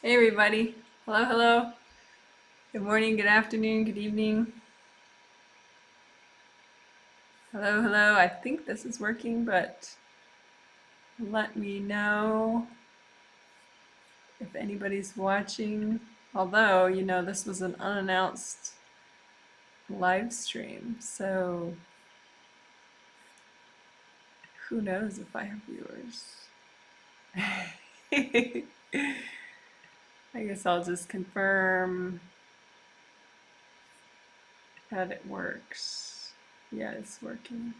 Hey everybody. Hello, hello. Good morning, good afternoon, good evening. Hello, hello. I think this is working, but let me know if anybody's watching. Although, this was an unannounced live stream, so who knows if I have viewers. I guess I'll just confirm that it works. Yeah, it's working.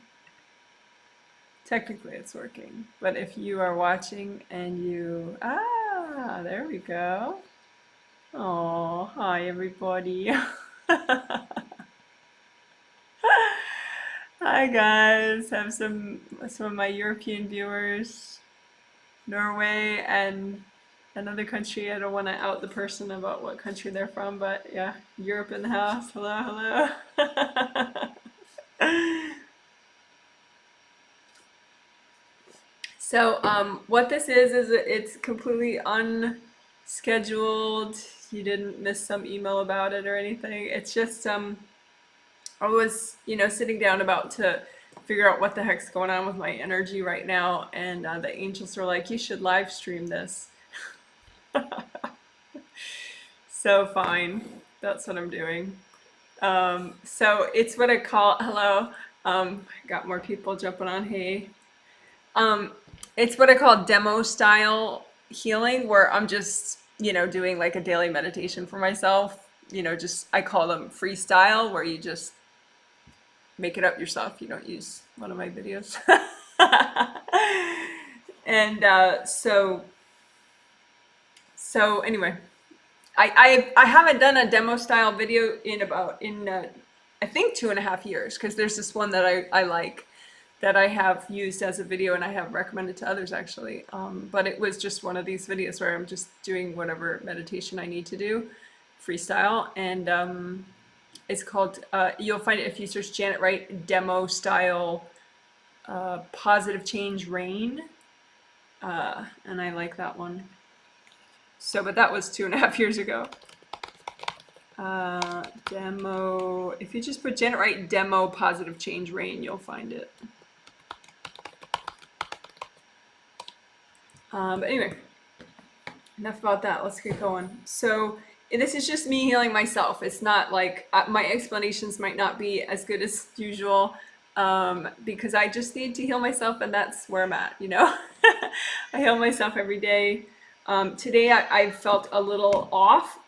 Technically it's working, but if you are watching and there we go. Oh, hi everybody. Hi guys, have some of my European viewers, Norway and another country. I don't want to out the person about what country they're from, but yeah, Europe in the house. Hello, hello. So, what this is it's completely unscheduled. You didn't miss some email about it or anything. It's just, I was, sitting down about to figure out what the heck's going on with my energy right now, and the angels were like, "You should live stream this." So fine, that's what I'm doing. So it's what I call hello. Got more people jumping on. Hey. Um, it's what I call demo style healing, where I'm just, doing like a daily meditation for myself. Just I call them freestyle, where you just make it up yourself. You don't use one of my videos. And so anyway, I haven't done a demo style video in I think 2.5 years, because there's this one that I like, that I have used as a video and I have recommended to others actually. But it was just one of these videos where I'm just doing whatever meditation I need to do, freestyle. And it's called, you'll find it if you search Janet Wright demo style positive change rain. And I like that one. So, but that was 2.5 years ago. Demo, if you just put Janet Wright demo positive change rain, you'll find it. But anyway, enough about that. Let's get going. So this is just me healing myself. It's not like my explanations might not be as good as usual, because I just need to heal myself, and that's where I'm at. I heal myself every day. Today I felt a little off,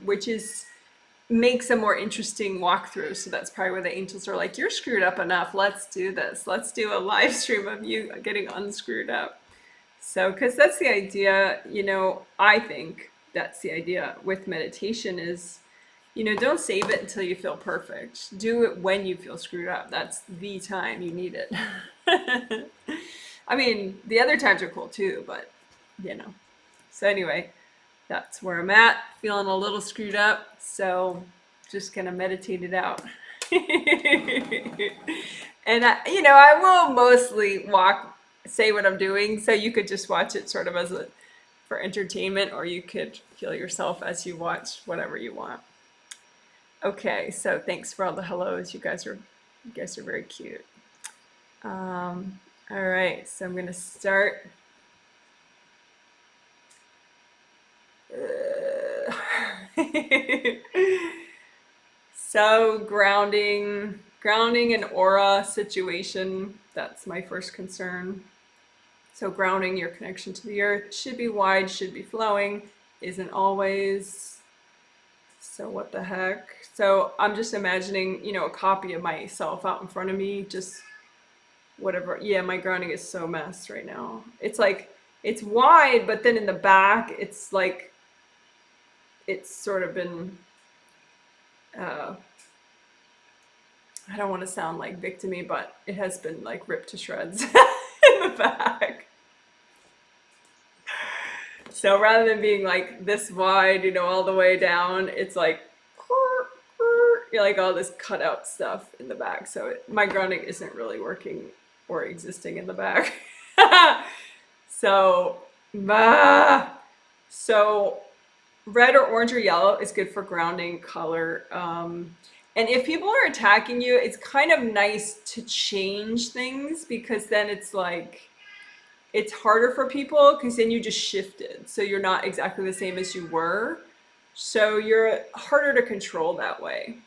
which makes a more interesting walkthrough. So that's probably where the angels are like, "You're screwed up enough. Let's do this. Let's do a live stream of you getting unscrewed up." So, because that's the idea, I think that's the idea with meditation is, don't save it until you feel perfect. Do it when you feel screwed up. That's the time you need it. I mean, the other times are cool too, but, So anyway, that's where I'm at, feeling a little screwed up. So just gonna meditate it out. And I will mostly say what I'm doing, so you could just watch it sort of for entertainment, or you could heal yourself as you watch whatever you want. Okay, so thanks for all the hellos. You guys are very cute. All right, so I'm gonna start. So grounding an aura situation, that's my first concern. So grounding your connection to the earth should be wide, should be flowing, isn't always. So what the heck? So I'm just imagining, a copy of myself out in front of me, just whatever. Yeah, my grounding is so messed right now. It's like, it's wide, but then in the back, it's like, it's sort of been, I don't want to sound like victim-y, but it has been like ripped to shreds in the back. So rather than being like this wide, all the way down, it's like, like all this cutout stuff in the back. So my grounding isn't really working or existing in the back. So red or orange or yellow is good for grounding color. And if people are attacking you, it's kind of nice to change things, because then it's like, it's harder for people because then you just shifted. So you're not exactly the same as you were. So you're harder to control that way.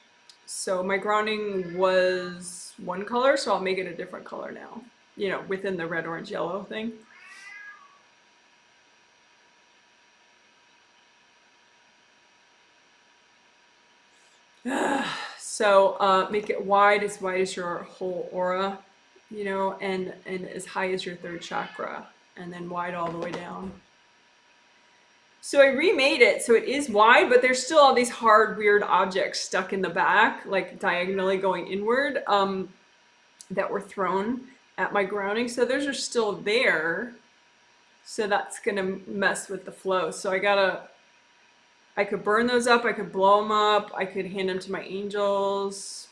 So my grounding was one color, so I'll make it a different color now, you know, within the red, orange, yellow thing. So make it wide as your whole aura, you know, and as high as your third chakra, and then wide all the way down. So I remade it so it is wide, but there's still all these hard, weird objects stuck in the back, like diagonally going inward, that were thrown at my grounding. So those are still there. So that's gonna mess with the flow. So I could burn those up, I could blow them up, I could hand them to my angels.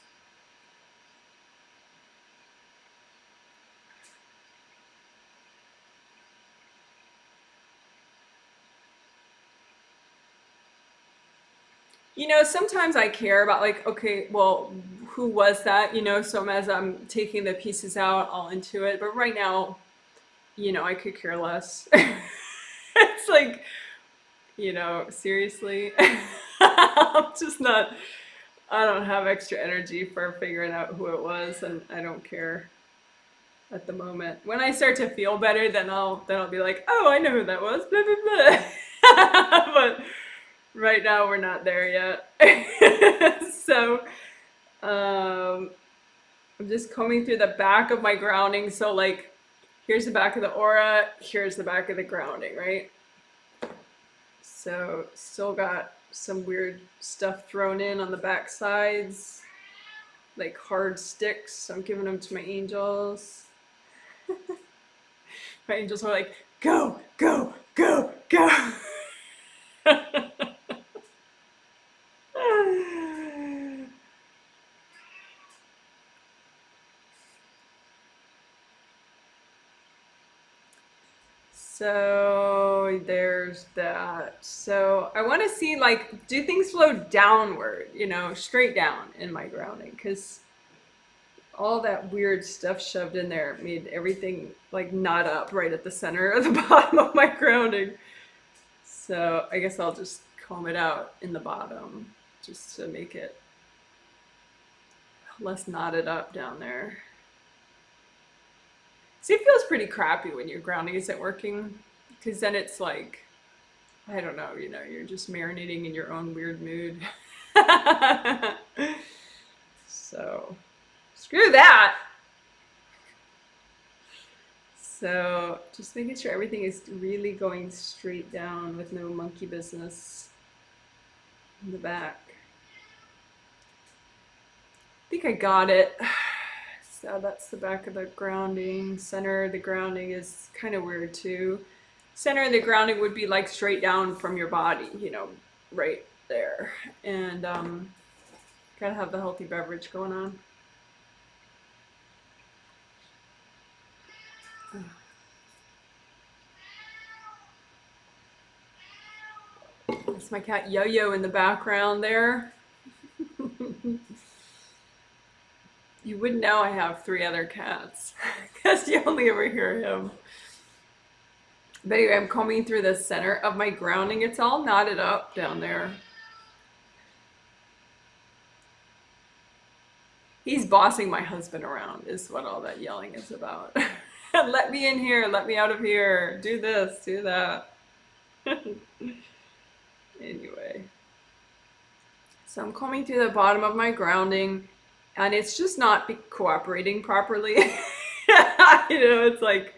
You know, sometimes I care about, like, okay, well, who was that? You know, so as I'm taking the pieces out, I'll into it. But right now, you know, I could care less. It's like, you know, seriously. I'm just not, I don't have extra energy for figuring out who it was, and I don't care at the moment. When I start to feel better, then I'll be like, oh, I know who that was. Blah, blah, blah. But right now we're not there yet. So I'm just combing through the back of my grounding. So like, here's the back of the aura, here's the back of the grounding, right? So still got some weird stuff thrown in on the back sides, like hard sticks. So I'm giving them to my angels. My angels are like, go, go, go, go. So there's that. So I want to see, like, do things flow downward, you know, straight down in my grounding? Because all that weird stuff shoved in there made everything like knot up right at the center of the bottom of my grounding. So I guess I'll just comb it out in the bottom just to make it less knotted up down there. See, it feels pretty crappy when your grounding isn't working, because then it's like, I don't know, you know, you're just marinating in your own weird mood. So, screw that. So, just making sure everything is really going straight down with no monkey business in the back. I think I got it. So that's the back of the grounding. Center of the grounding is kind of weird too. Center of the grounding would be like straight down from your body, you know, right there. And gotta have the healthy beverage going on. That's my cat Yo-Yo in the background there. You wouldn't know I have 3 other cats because you only ever hear him. But anyway, I'm combing through the center of my grounding. It's all knotted up down there. He's bossing my husband around is what all that yelling is about. Let me in here, let me out of here, do this, do that. Anyway. So I'm combing through the bottom of my grounding, and it's just not cooperating properly. You know, it's like,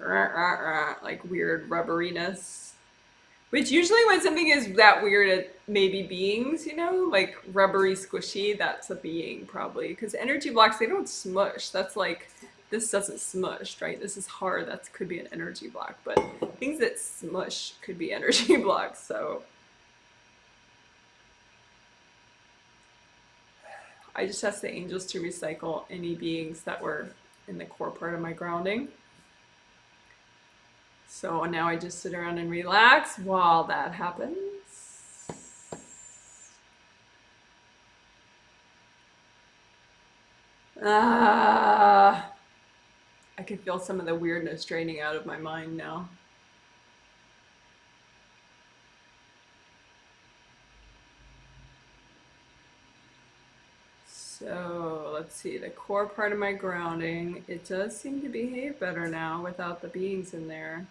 like weird rubberiness. Which usually when something is that weird, it maybe beings, you know, like rubbery, squishy, that's a being probably. Because energy blocks, they don't smush. That's like, this doesn't smush, right? This is hard, that could be an energy block. But things that smush could be energy blocks, so. I just asked the angels to recycle any beings that were in the core part of my grounding. So now I just sit around and relax while that happens. Ah, I can feel some of the weirdness draining out of my mind now. So let's see, the core part of my grounding, it does seem to behave better now without the beings in there.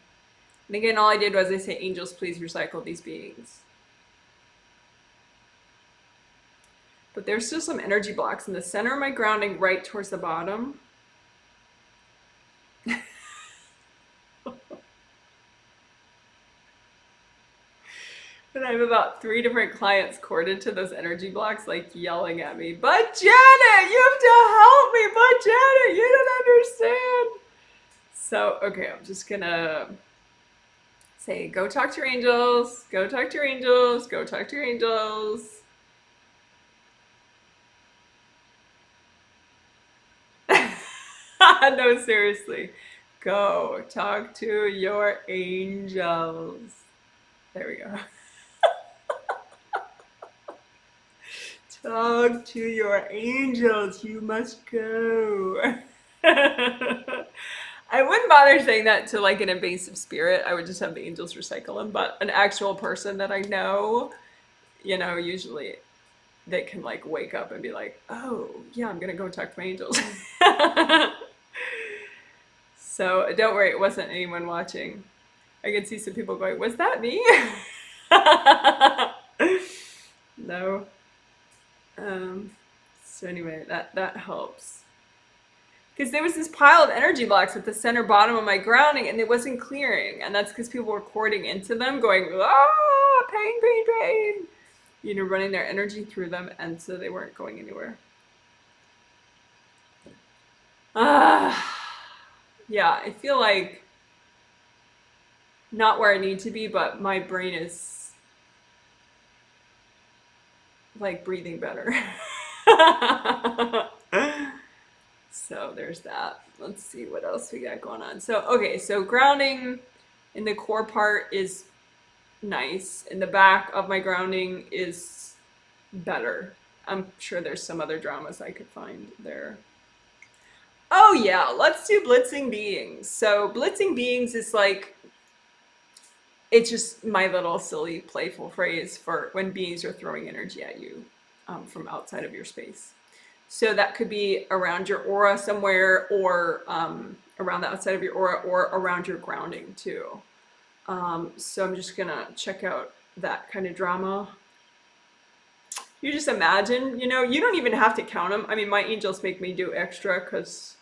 And again, all I did was I say, angels, please recycle these beings. But there's still some energy blocks in the center of my grounding, right towards the bottom. And I have about 3 different clients corded to those energy blocks, like yelling at me, but Janet, you have to help me, but Janet, you don't understand. So, okay, I'm just gonna say, go talk to your angels, go talk to your angels, go talk to your angels. No, seriously. Go talk to your angels. There we go. Talk to your angels. You must go. I wouldn't bother saying that to like an invasive spirit. I would just have the angels recycle them. But an actual person that I know, usually they can like wake up and be like, oh, yeah, I'm going to go talk to my angels. So don't worry, it wasn't anyone watching. I could see some people going, was that me? No. So anyway, that helps. Because there was this pile of energy blocks at the center bottom of my grounding and it wasn't clearing. And that's because people were cording into them going, ah, pain, pain, pain. Running their energy through them. And so they weren't going anywhere. Yeah, I feel like not where I need to be, but my brain is like breathing better. So there's that. Let's see what else we got going on. So, okay, so grounding in the core part is nice. In the back of my grounding is better. I'm sure there's some other dramas I could find there. Oh yeah, let's do blitzing beings. So blitzing beings is like, it's just my little silly playful phrase for when beings are throwing energy at you from outside of your space. So that could be around your aura somewhere, or around the outside of your aura, or around your grounding too. So I'm just gonna check out that kind of drama. You just imagine, you don't even have to count them. I mean, my angels make me do extra because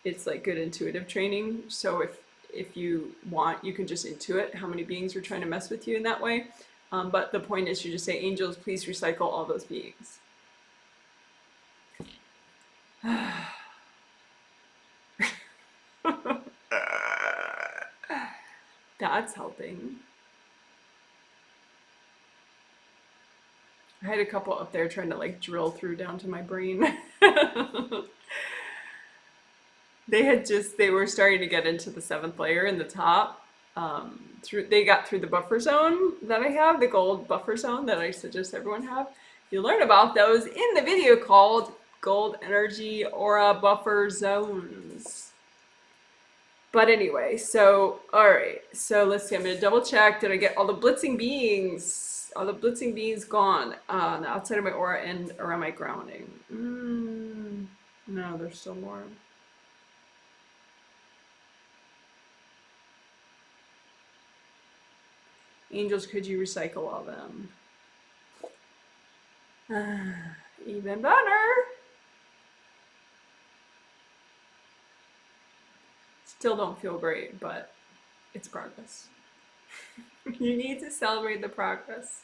it's like good intuitive training. So if you want, you can just intuit how many beings are trying to mess with you in that way. But the point is, you just say, angels, please recycle all those beings. That's helping. I had a couple up there trying to like drill through down to my brain. They were starting to get into the 7th layer in the top. They got through the buffer zone that I have, the gold buffer zone that I suggest everyone have. You'll learn about those in the video called Gold Energy Aura Buffer Zones. But anyway, so, all right. So let's see, I'm going to double check. Did I get all the blitzing beings? All the blitzing beings gone on the outside of my aura and around my grounding. No, there's still more. Angels, could you recycle all them? Even better. Still don't feel great, but it's progress. You need to celebrate the progress.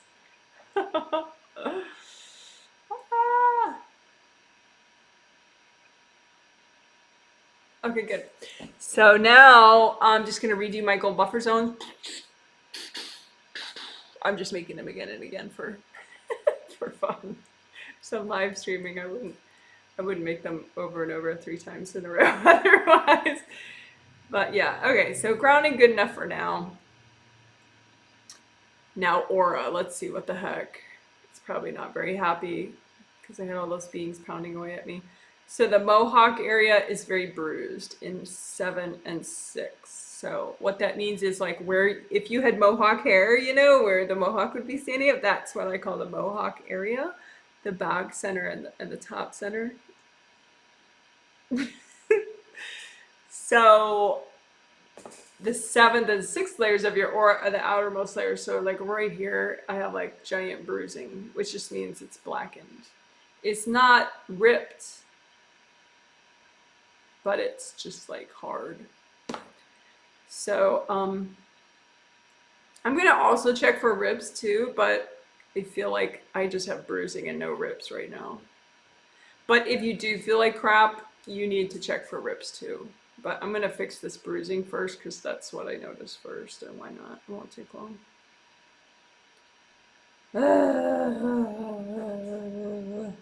Okay, good. So now I'm just going to redo my gold buffer zone. I'm just making them again and again for for fun. So live streaming, I wouldn't make them over and over 3 times in a row otherwise. But yeah, okay, so grounding good enough for now. Now aura, let's see what the heck. It's probably not very happy because I had all those beings pounding away at me. So the mohawk area is very bruised in 7 and 6. So what that means is like where, if you had mohawk hair, you know, where the mohawk would be standing up, that's what I call the mohawk area, the back center and the top center. So the 7th and 6th layers of your aura are the outermost layers. So like right here, I have like giant bruising, which just means it's blackened. It's not ripped, but it's just like hard. So I'm gonna also check for ribs too, but I feel like I just have bruising and no ribs right now. But if you do feel like crap, you need to check for ribs too. But I'm gonna fix this bruising first because that's what I noticed first, and why not? It won't take long.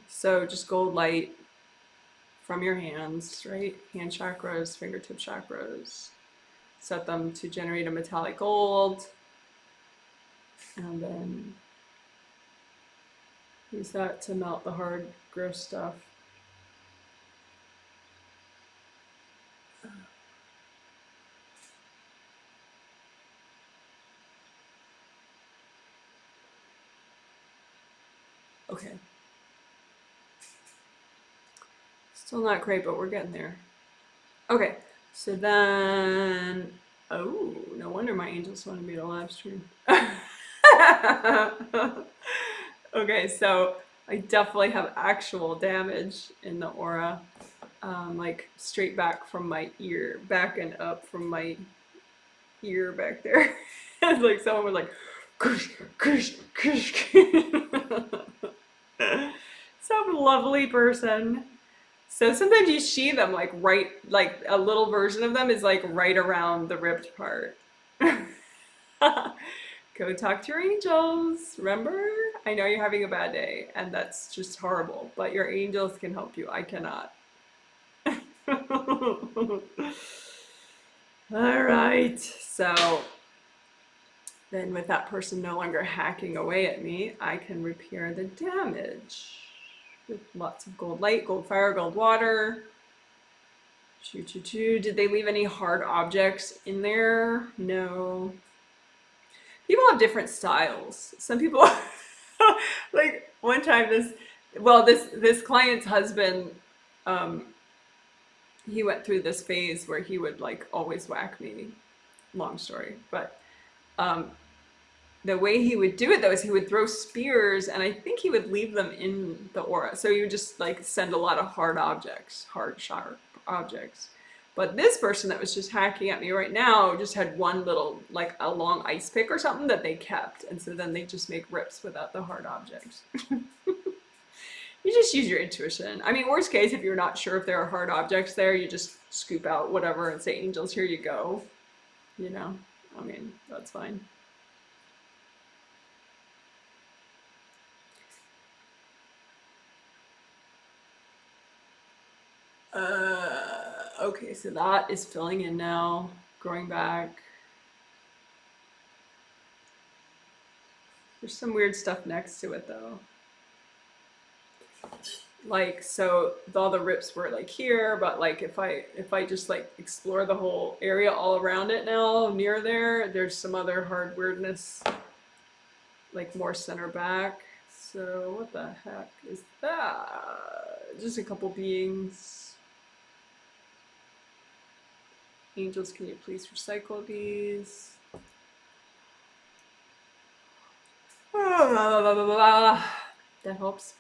So just gold light from your hands, right? Hand chakras, fingertip chakras. Set them to generate a metallic gold. And then use that to melt the hard, gross stuff. Okay. Still not great, but we're getting there. Okay, so then, oh, no wonder my angels wanted me to live stream. Okay, so I definitely have actual damage in the aura, like straight back from my ear, back and up from my ear back there. It's like someone was like, kush, kush, kush. Some lovely person. So sometimes you see them like right, like a little version of them is like right around the ripped part. Go talk to your angels. Remember? I know you're having a bad day and that's just horrible, but your angels can help you. I cannot. All right. So then with that person no longer hacking away at me, I can repair the damage with lots of gold light, gold fire, gold water. Choo, choo, choo. Did they leave any hard objects in there? No. People have different styles. Some people, like one time this client's husband, he went through this phase where he would like always whack me. Long story, but the way he would do it though is he would throw spears, and I think he would leave them in the aura. So you would just like send a lot of hard objects, hard sharp objects. But this person that was just hacking at me right now just had one little, like a long ice pick or something that they kept. And so then they just make rips without the hard objects. You just use your intuition. I mean, worst case, if you're not sure if there are hard objects there, you just scoop out whatever and say, angels, here you go. You know, I mean, that's fine. Okay, so that is filling in now, growing back. There's some weird stuff next to it though. Like, so all the rips were like here, but like if I just like explore the whole area all around it now, near there, there's some other hard weirdness, like more center back. So what the heck is that? Just a couple beings. Angels, can you please recycle these? That helps.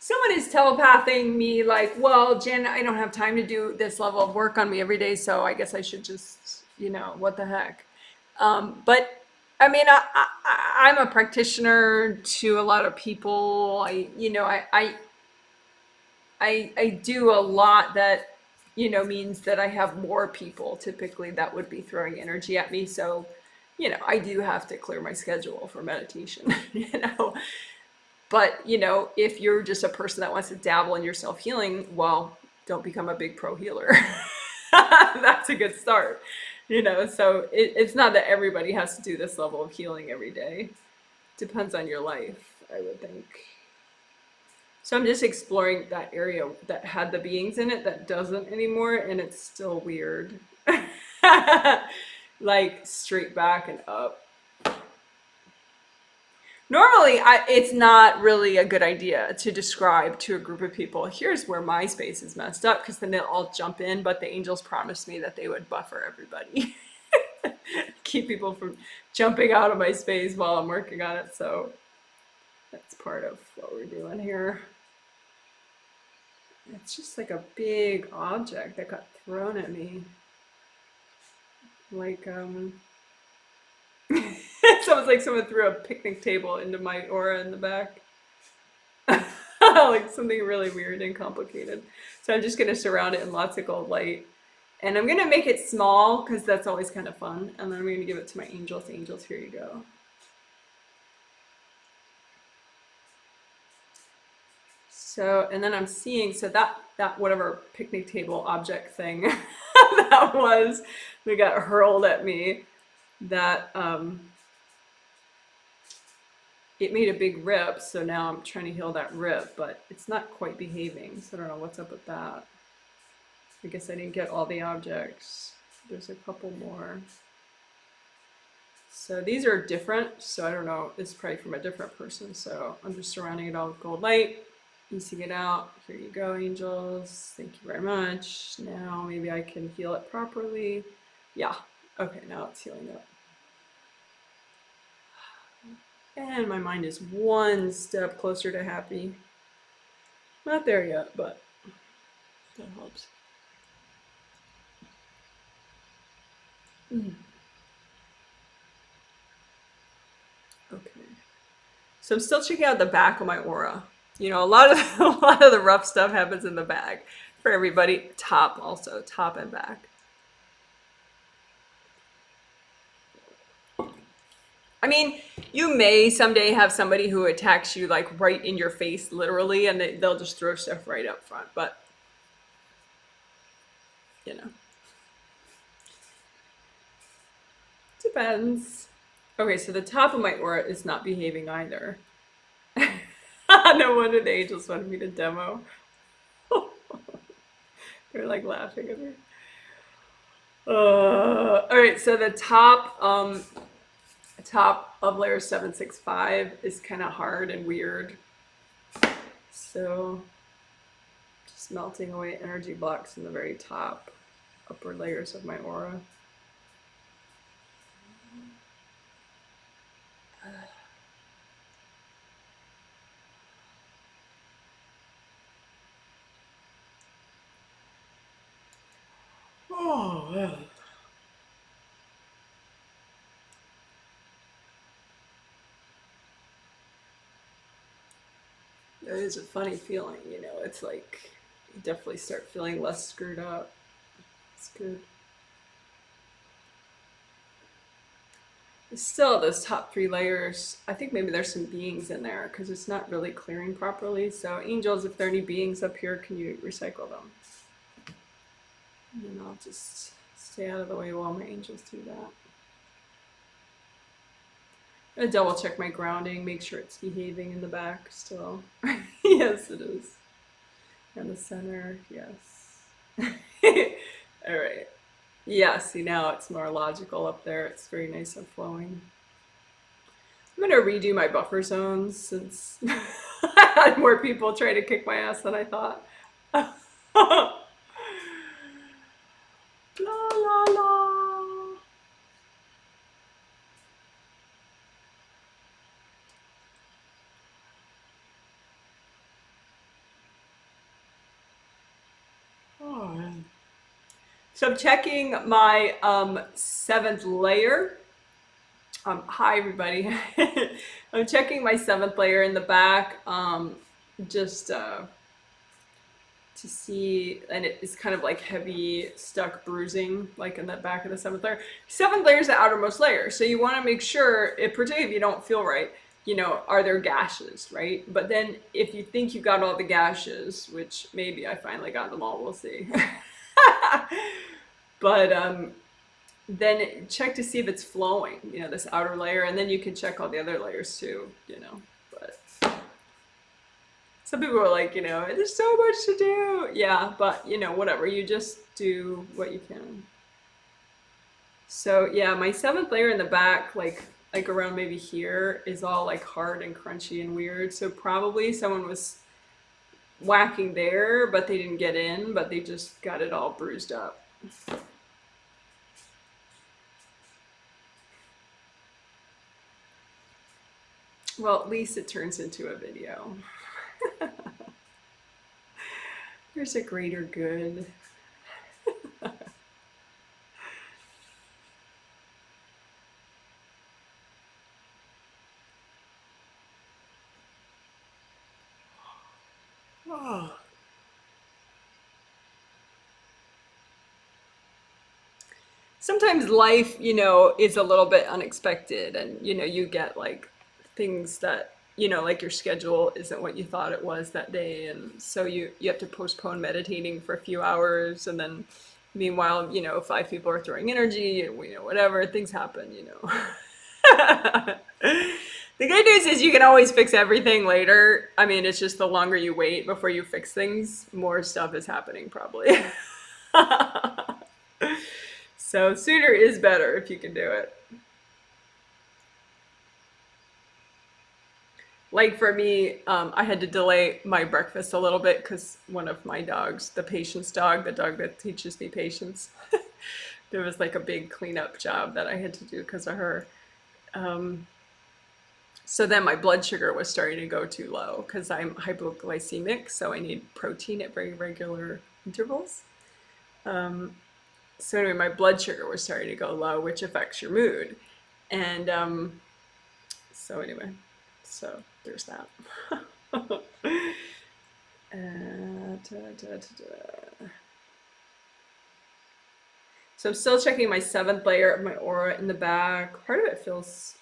Someone is telepathing me like, well, Jen, I don't have time to do this level of work on me every day, so I guess I should just, you know, what the heck. But I mean, I'm a practitioner to a lot of people. I do a lot that, you know, means that I have more people typically that would be throwing energy at me. So, you know, I do have to clear my schedule for meditation, you know. But, you know, if you're just a person that wants to dabble in your self-healing, well, don't become a big pro healer. That's a good start, you know. So it's not that everybody has to do this level of healing every day. Depends on your life, I would think. So I'm just exploring that area that had the beings in it that doesn't anymore, and it's still weird. Like straight back and up. Normally, it's not really a good idea to describe to a group of people, here's where my space is messed up, because then they'll all jump in, but the angels promised me that they would buffer everybody. Keep people from jumping out of my space while I'm working on it, so that's part of what we're doing here. It's just like a big object that got thrown at me. Like, it's almost like someone threw a picnic table into my aura in the back. Like something really weird and complicated. So I'm just going to surround it in lots of gold light. And I'm going to make it small because that's always kind of fun. And then I'm going to give it to my angels. Angels, here you go. So, and then I'm seeing, so that whatever picnic table object thing that was, that got hurled at me, that it made a big rip. So now I'm trying to heal that rip, but it's not quite behaving. So I don't know what's up with that. I guess I didn't get all the objects. There's a couple more. So these are different. So I don't know, it's probably from a different person. So I'm just surrounding it all with gold light. Easing it out. Here you go, angels. Thank you very much. Now maybe I can heal it properly. Yeah. Okay, now it's healing up. And my mind is one step closer to happy. Not there yet, but that helps. Okay. So I'm still checking out the back of my aura. You know, a lot of the rough stuff happens in the back for everybody. Top also, top and back. I mean, you may someday have somebody who attacks you like right in your face, literally, and they'll just throw stuff right up front. But, you know, depends. Okay, so the top of my aura is not behaving either. No wonder the angels wanted me to demo. They're like laughing at me. All right, so the top of layer 765 is kind of hard and weird. So just melting away energy blocks in the very top upper layers of my aura. Oh, yeah. It is a funny feeling, you know. It's like you definitely start feeling less screwed up. It's good. Still, those top 3 layers, I think maybe there's some beings in there because it's not really clearing properly. So angels, if there are any beings up here, can you recycle them? And then I'll just stay out of the way while my angels do that. I'm gonna double check my grounding, make sure it's behaving in the back still. Yes, it is. And the center, yes. All right. Yeah, see now it's more logical up there. It's very nice and flowing. I'm gonna redo my buffer zones since I had more people trying to kick my ass than I thought. La la la. Oh. So I'm checking my 7th layer. Hi everybody. I'm checking my 7th layer in the back, just to see, and it's kind of like heavy, stuck bruising, like in the back of the 7th layer. 7th layer is the outermost layer, so you want to make sure, particularly if you don't feel right, you know, are there gashes, right? But then if you think you got all the gashes, which maybe I finally got them all, we'll see. But then check to see if it's flowing, you know, this outer layer, and then you can check all the other layers too, you know. But some people are like, you know, there's so much to do. Yeah, but you know, whatever, you just do what you can. So yeah, my seventh layer in the back, like around maybe here, is all like hard and crunchy and weird. So probably someone was whacking there, but they didn't get in, but they just got it all bruised up. Well, at least it turns into a video. There's a greater good. Oh. Sometimes life, you know, is a little bit unexpected, and you know, you get like things that, you know, like your schedule isn't what you thought it was that day, and so you have to postpone meditating for a few hours, and then meanwhile, you know, five people are throwing energy, and you know, whatever, things happen, you know. The good news is you can always fix everything later. I mean, it's just the longer you wait before you fix things, more stuff is happening probably. So sooner is better if you can do it. Like for me, I had to delay my breakfast a little bit because one of my dogs, the patience dog, the dog that teaches me patience, there was like a big cleanup job that I had to do because of her. Um, so then my blood sugar was starting to go too low because I'm hypoglycemic, so I need protein at very regular intervals. Um, so anyway, my blood sugar was starting to go low, which affects your mood. And so anyway, so there's that. So I'm still checking my seventh layer of my aura in the back. Part of it feels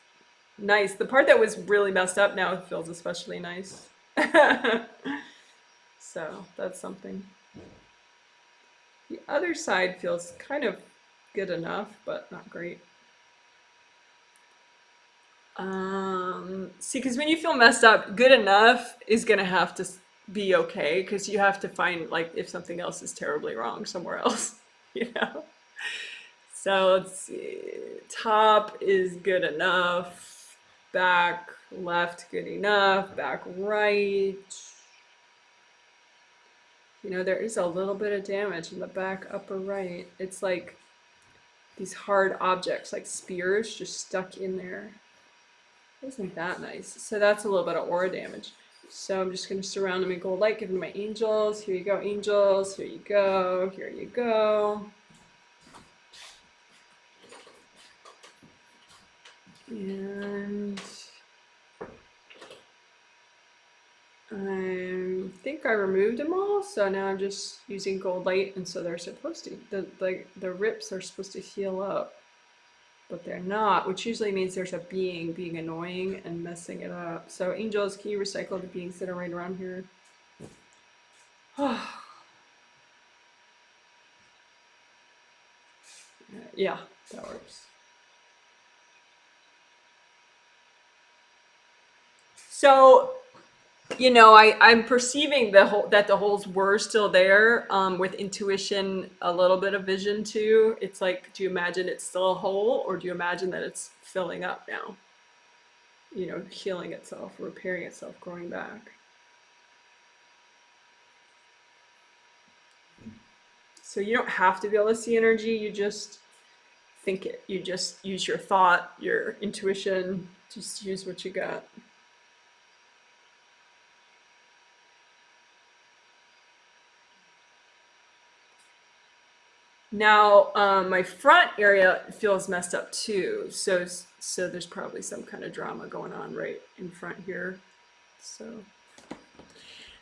nice. The part that was really messed up now feels especially nice. So that's something. The other side feels kind of good enough, but not great. See, because when you feel messed up, good enough is gonna have to be okay, because you have to find like if something else is terribly wrong somewhere else, you know. So let's see. Top is good enough. Back left, good enough. Back right. You know, there is a little bit of damage in the back upper right. It's like these hard objects, like spears, just stuck in there. Isn't that nice? So that's a little bit of aura damage. So I'm just going to surround them in gold light, give them my angels. Here you go, angels. Here you go. Here you go. And I think I removed them all, so now I'm just using gold light, and so they're supposed to, the rips are supposed to heal up, but they're not, which usually means there's a being annoying and messing it up. So angels, can you recycle the beings that are right around here? Yeah, that works. So, you know, I'm perceiving that the holes were still there, with intuition, a little bit of vision too. It's like, do you imagine it's still a hole, or do you imagine that it's filling up now? You know, healing itself, repairing itself, growing back. So you don't have to be able to see energy, you just think it. You just use your thought, your intuition, just use what you got. Now, my front area feels messed up too, so there's probably some kind of drama going on right in front here. So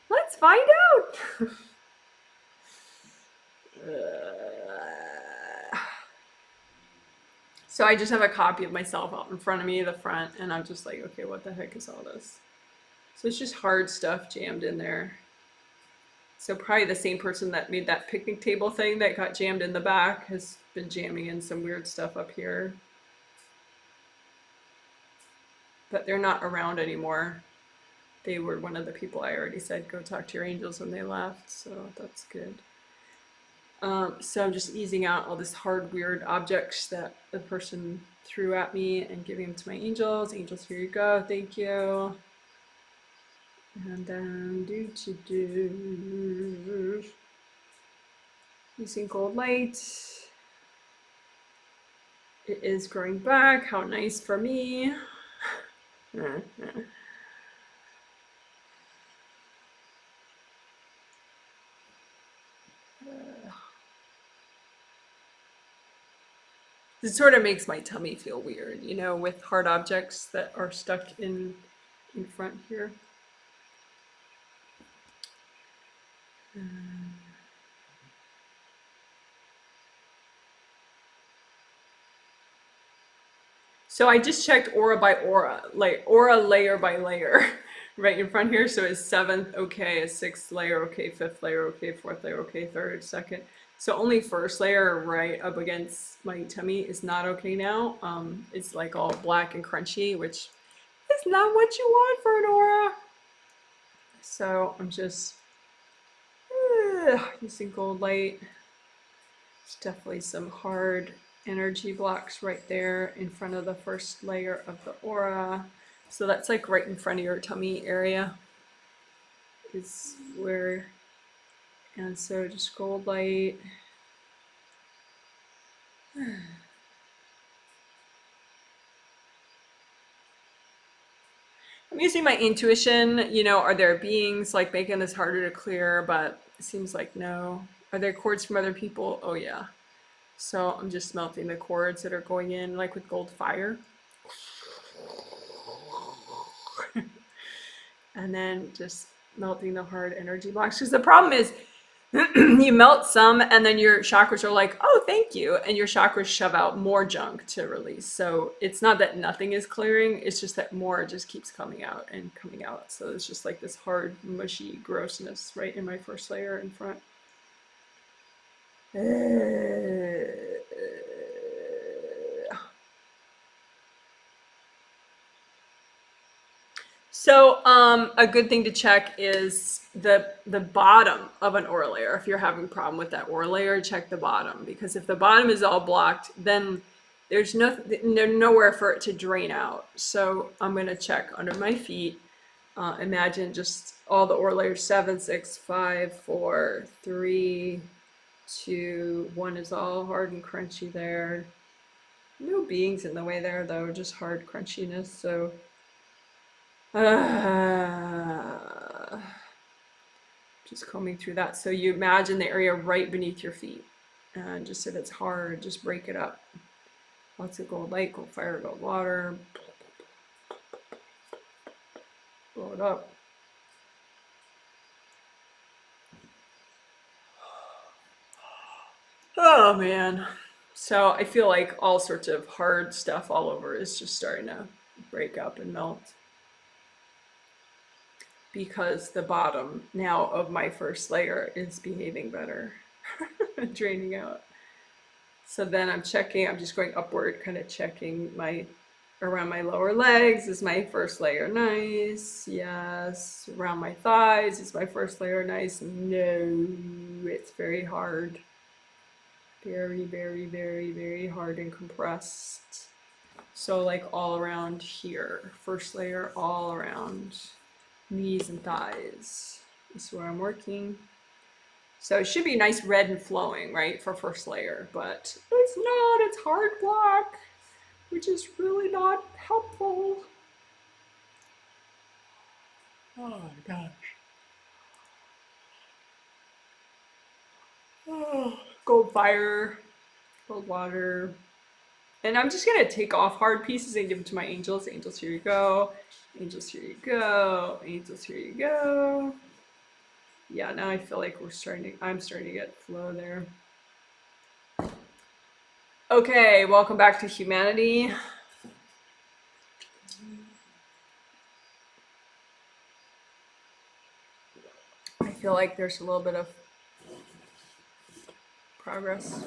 let's find out. So I just have a copy of myself out in front of me, the front, and I'm just like, okay, what the heck is all this? So it's just hard stuff jammed in there. So probably the same person that made that picnic table thing that got jammed in the back has been jamming in some weird stuff up here. But they're not around anymore. They were one of the people I already said go talk to your angels when they left, so that's good. So I'm just easing out all this hard, weird objects that the person threw at me and giving them to my angels. Angels, here you go. Thank you. And then using gold light. It is growing back. How nice for me. It sort of makes my tummy feel weird, you know, with hard objects that are stuck in front here. So I just checked aura by aura, like aura layer by layer, right in front here. So is 7th okay, is 6th layer okay, 5th layer okay, 4th layer okay, 3rd, 2nd. So only 1st layer right up against my tummy is not okay now. It's like all black and crunchy, which is not what you want for an aura. So I'm just using gold light. There's definitely some hard energy blocks right there in front of the 1st layer of the aura. So that's like right in front of your tummy area is where, and so just gold light. I'm using my intuition, you know, are there beings like making this harder to clear, but it seems like no. Are there cords from other people? Oh yeah. So I'm just melting the cords that are going in like with gold fire. And then just melting the hard energy blocks. Because the problem is you melt some and then your chakras are like, oh, thank you. And your chakras shove out more junk to release. So it's not that nothing is clearing. It's just that more just keeps coming out and coming out. So it's just like this hard, mushy grossness right in my 1st layer in front. So a good thing to check is the bottom of an aura layer. If you're having a problem with that aura layer, check the bottom, because if the bottom is all blocked, then there's nowhere for it to drain out. So I'm going to check under my feet. Imagine just all the aura layers, 7, 6, 5, 4, 3, 2, 1 is all hard and crunchy there. No beings in the way there though, just hard crunchiness. So just combing through that. So you imagine the area right beneath your feet, and just if it's hard, just break it up. Lots of gold light, gold fire, gold water. Blow it up. Oh man. So I feel like all sorts of hard stuff all over is just starting to break up and melt, because the bottom now of my 1st layer is behaving better, draining out. So then I'm checking, I'm just going upward, kind of checking around my lower legs. Is my 1st layer nice? Yes. Around my thighs, is my 1st layer nice? No, it's very hard. Very, very, very, very hard and compressed. So like all around here, 1st layer all around knees and thighs is where I'm working. So it should be nice red and flowing, right, for 1st layer, but it's not. It's hard black, which is really not helpful. Oh my gosh. Oh, gold fire, gold water. And I'm just going to take off hard pieces and give them to my angels. Angels, here you go. Angels, here you go. Angels, here you go. Yeah, now I feel like I'm starting to get flow there. Okay, welcome back to humanity. I feel like there's a little bit of progress.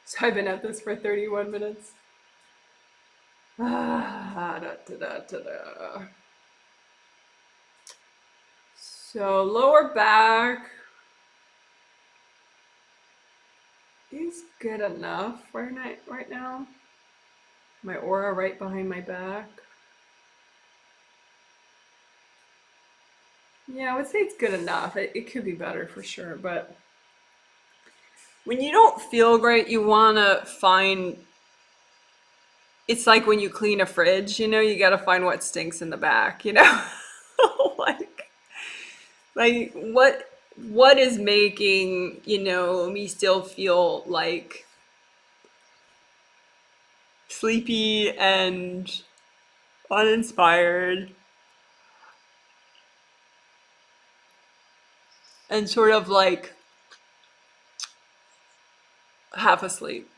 So I've been at this for 31 minutes. So lower back is good enough right now. My aura right behind my back. Yeah, I would say it's good enough. It could be better for sure, but when you don't feel great, you want to find, it's like when you clean a fridge, you got to find what stinks in the back, like what is making, me still feel like sleepy and uninspired and sort of like half asleep.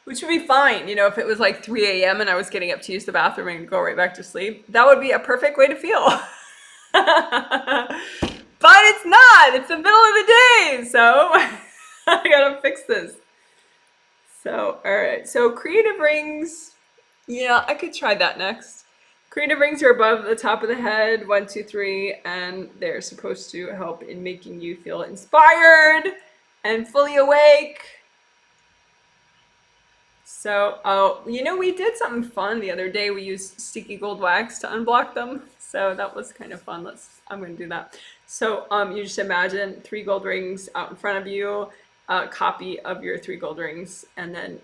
Which would be fine, if it was like 3 a.m. and I was getting up to use the bathroom and go right back to sleep. That would be a perfect way to feel. But it's not. It's the middle of the day, so I gotta fix this. So, all right. So creative rings, yeah, I could try that next. Creative rings are above the top of the head, 1, 2, 3, and they're supposed to help in making you feel inspired and fully awake. So, we did something fun the other day. We used sticky gold wax to unblock them. So that was kind of fun. I'm going to do that. So you just imagine 3 gold rings out in front of you, a copy of your 3 gold rings, and then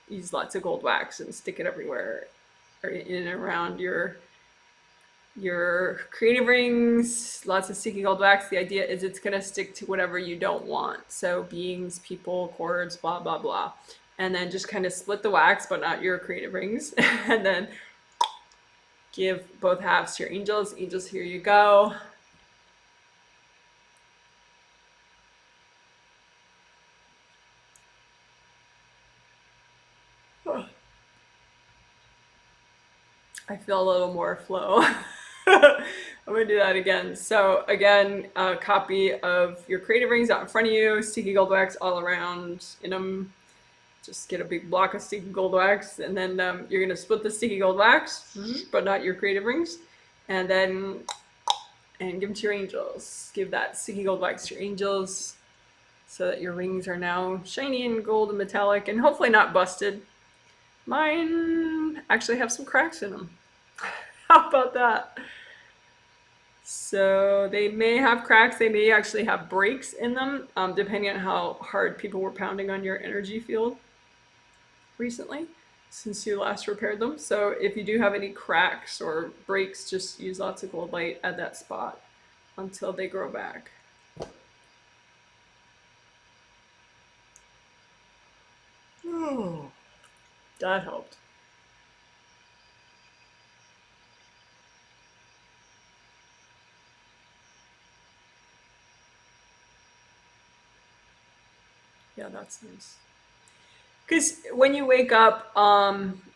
use lots of gold wax and stick it everywhere or in and around your creative rings, lots of sticky gold wax. The idea is it's going to stick to whatever you don't want. So beings, people, cords, blah, blah, blah. And then just kind of split the wax, but not your creative rings. And then give both halves to your angels. Angels, here you go. I feel a little more flow. I'm going to do that again. So again, a copy of your creative rings out in front of you, sticky gold wax all around in them. Just get a big block of sticky gold wax, and then you're going to split the sticky gold wax, but not your creative rings, and then give them to your angels. Give that sticky gold wax to your angels so that your rings are now shiny and gold and metallic and hopefully not busted. Mine actually have some cracks in them. How about that? So they may have cracks, they may actually have breaks in them, depending on how hard people were pounding on your energy field recently since you last repaired them. So if you do have any cracks or breaks, just use lots of gold light at that spot until they grow back. Oh, that helped. Yeah, that's nice. Because when you wake up,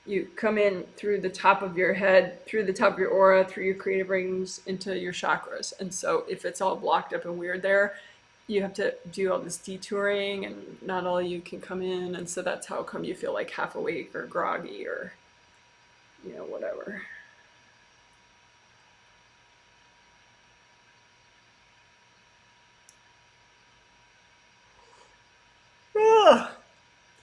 you come in through the top of your head, through the top of your aura, through your creative rings, into your chakras. And so if it's all blocked up and weird there, you have to do all this detouring, and not all of you can come in. And so that's how come you feel like half awake or groggy or, whatever.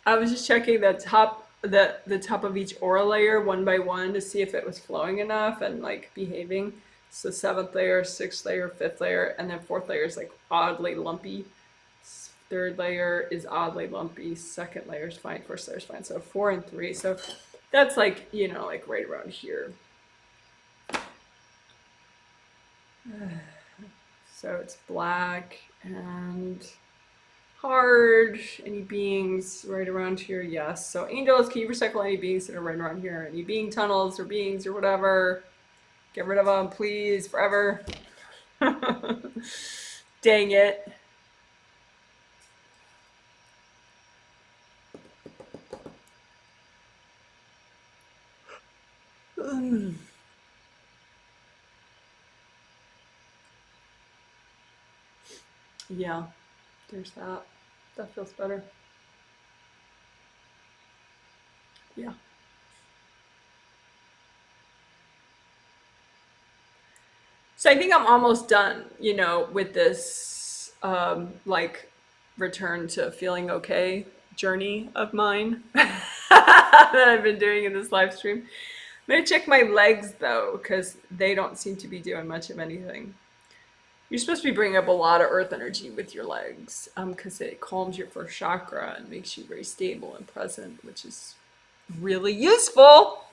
I was just checking the top of each aura layer one by one to see if it was flowing enough and like behaving. So 7th layer, 6th layer, 5th layer, and then 4th layer is like oddly lumpy. 3rd layer is oddly lumpy. 2nd layer is fine. 1st layer is fine. So 4 and 3. So that's like, like right around here. So it's black and hard. Any beings right around here? Yes. So angels, can you recycle any beings that are right around here? Any being tunnels or beings or whatever? Get rid of them, please, forever. Dang it. Yeah, there's that. That feels better. Yeah. So I think I'm almost done, with this like return to feeling okay journey of mine that I've been doing in this live stream. I'm gonna check my legs though, because they don't seem to be doing much of anything. You're supposed to be bringing up a lot of earth energy with your legs, because it calms your first chakra and makes you very stable and present, which is really useful.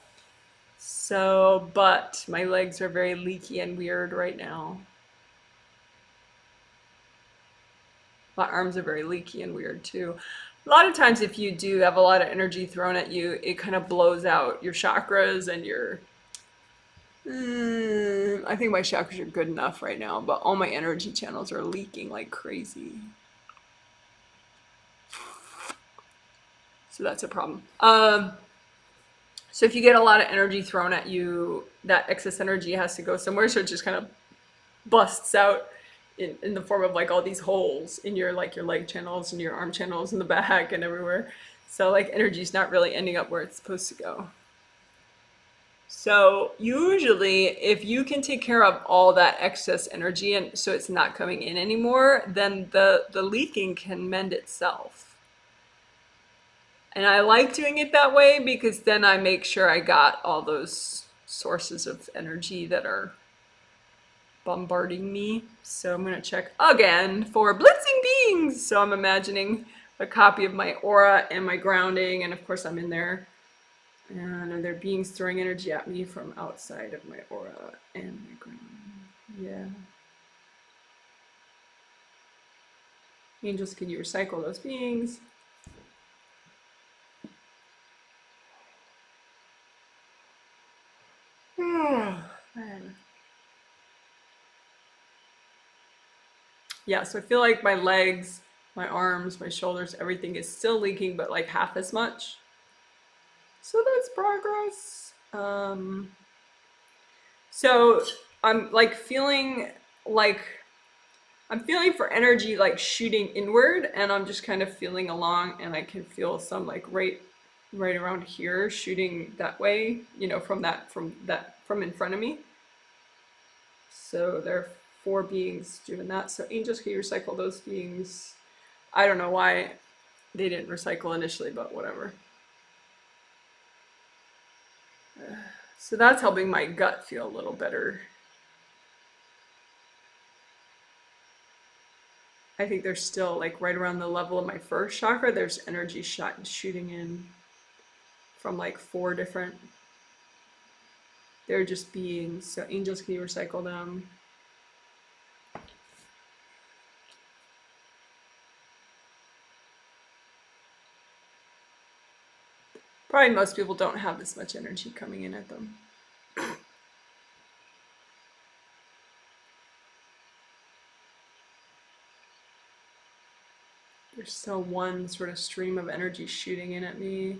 So, but my legs are very leaky and weird right now. My arms are very leaky and weird too. A lot of times, if you do have a lot of energy thrown at you, it kind of blows out your chakras and your. I think my chakras are good enough right now, but all my energy channels are leaking like crazy. So that's a problem. So if you get a lot of energy thrown at you, that excess energy has to go somewhere. So it just kind of busts out in the form of like all these holes in your like your leg channels and your arm channels in the back and everywhere. So like energy's not really ending up where it's supposed to go. So usually if you can take care of all that excess energy and so it's not coming in anymore, then the leaking can mend itself. And I like doing it that way because then I make sure I got all those sources of energy that are bombarding me. So I'm going to check again for blitzing beings. So I'm imagining a copy of my aura and my grounding. And of course, I'm in there. And there are beings throwing energy at me from outside of my aura and my grounding. Yeah. Angels, can you recycle those beings? Man. Yeah, so I feel like my legs, my arms, my shoulders, everything is still leaking, but like half as much. So that's progress. So I'm like feeling like I'm feeling for energy like shooting inward, and I'm just kind of feeling along, and I can feel some like right around here shooting that way, from in front of me. So there are 4 beings doing that. So angels, can you recycle those beings? I don't know why they didn't recycle initially, but whatever. So that's helping my gut feel a little better. I think there's still like right around the level of my first chakra, there's energy shooting in from like 4 different. They're just beings. So angels, can you recycle them? Probably most people don't have this much energy coming in at them. There's still one sort of stream of energy shooting in at me.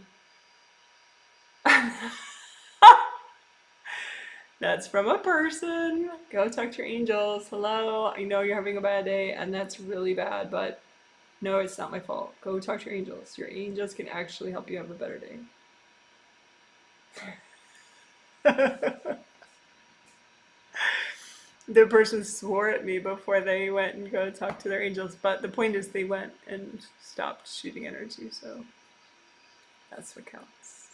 That's from a person. Go talk to your angels. Hello, I know you're having a bad day, and that's really bad, but no, it's not my fault. Go talk to your angels. Your angels can actually help you have a better day. The person swore at me before they went and go talk to their angels, but the point is they went and stopped shooting energy, so that's what counts.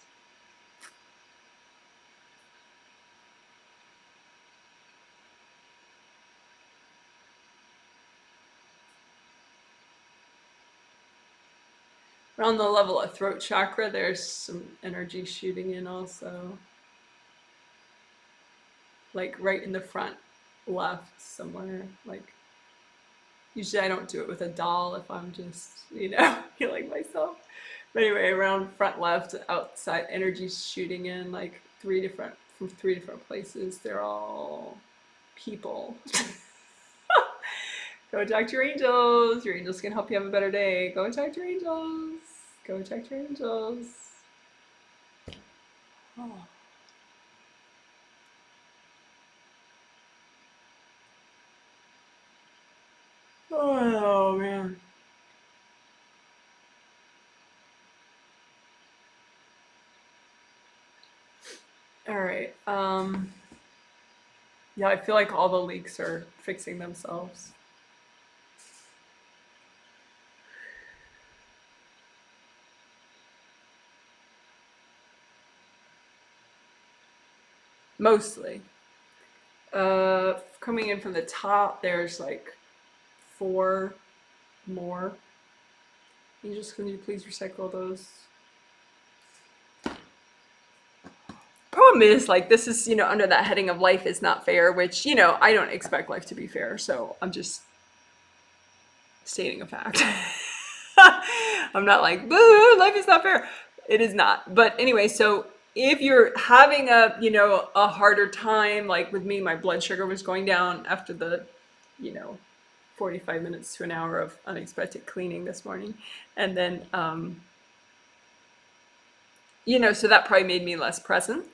Around the level of throat chakra, there's some energy shooting in also. Like right in the front left somewhere. Like usually I don't do it with a doll if I'm just, healing myself. But anyway, around front left, outside, energy's shooting in like 3 different from 3 different places. They're all people. Go talk to your angels. Your angels can help you have a better day. Go talk to your angels. Go talk to your angels. Oh. Oh man. All right. Yeah, I feel like all the leaks are fixing themselves. Mostly. Coming in from the top, there's like 4 more. Angels, can you please recycle those? Problem is, like, this is, under that heading of life is not fair, which, I don't expect life to be fair. So I'm just stating a fact. I'm not like, boo, life is not fair. It is not. But anyway, so if you're having a harder time, like with me, my blood sugar was going down after the, 45 minutes to an hour of unexpected cleaning this morning. And then, so that probably made me less present.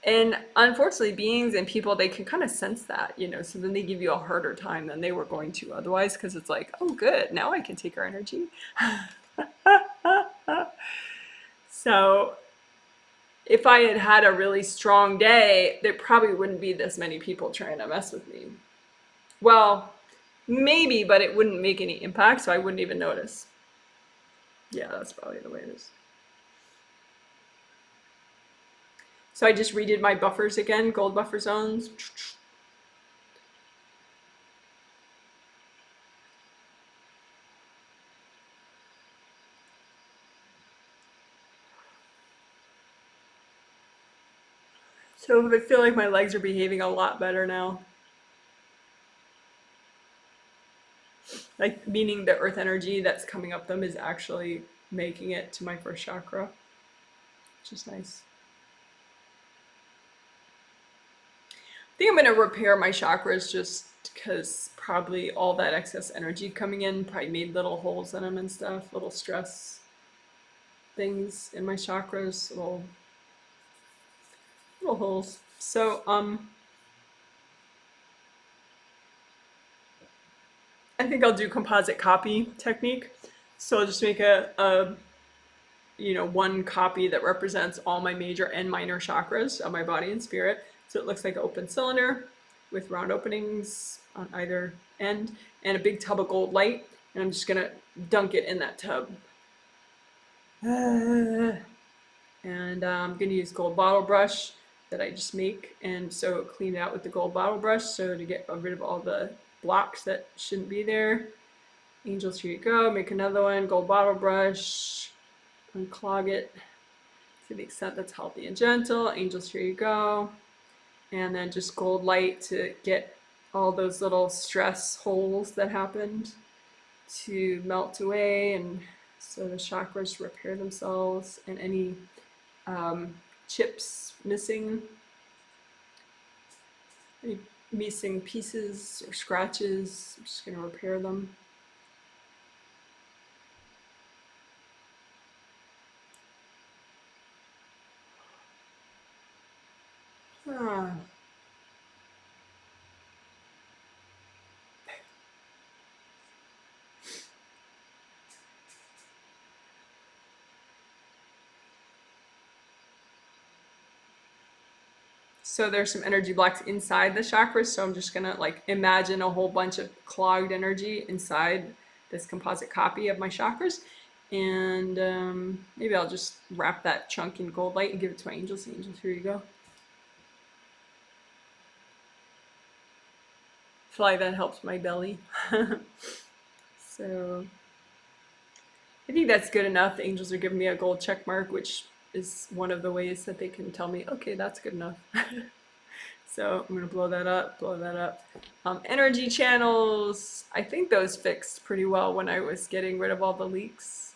And unfortunately, beings and people, they can kind of sense that, so then they give you a harder time than they were going to otherwise, because it's like, oh, good, now I can take our energy. So if I had had a really strong day, there probably wouldn't be this many people trying to mess with me. Well, maybe, but it wouldn't make any impact, so I wouldn't even notice. Yeah, that's probably the way it is. So I just redid my buffers again, gold buffer zones. So I feel like my legs are behaving a lot better now. Like, meaning the earth energy that's coming up them is actually making it to my first chakra, which is nice. I think I'm going to repair my chakras just because probably all that excess energy coming in probably made little holes in them and stuff, little stress things in my chakras, little holes. So, I think I'll do composite copy technique. So I'll just make a one copy that represents all my major and minor chakras of my body and spirit. So it looks like an open cylinder with round openings on either end and a big tub of gold light. And I'm just gonna dunk it in that tub. And I'm gonna use gold bottle brush that I just make, and so clean it out with the gold bottle brush so to get rid of all the blocks that shouldn't be there. Angels, here you go. Make another one, gold bottle brush, unclog it to the extent that's healthy and gentle. Angels, here you go. And then just gold light to get all those little stress holes that happened to melt away, and so the chakras repair themselves, and any chips missing, any missing pieces or scratches, I'm just going to repair them. Ah. So there's some energy blocks inside the chakras, so I'm just gonna like imagine a whole bunch of clogged energy inside this composite copy of my chakras, and maybe I'll just wrap that chunk in gold light and give it to my angels. Angels, here you go. I feel like that helps my belly. So I think that's good enough. The angels are giving me a gold check mark, which is one of the ways that they can tell me, okay, that's good enough. So I'm going to blow that up, blow that up. Energy channels, I think those fixed pretty well when I was getting rid of all the leaks.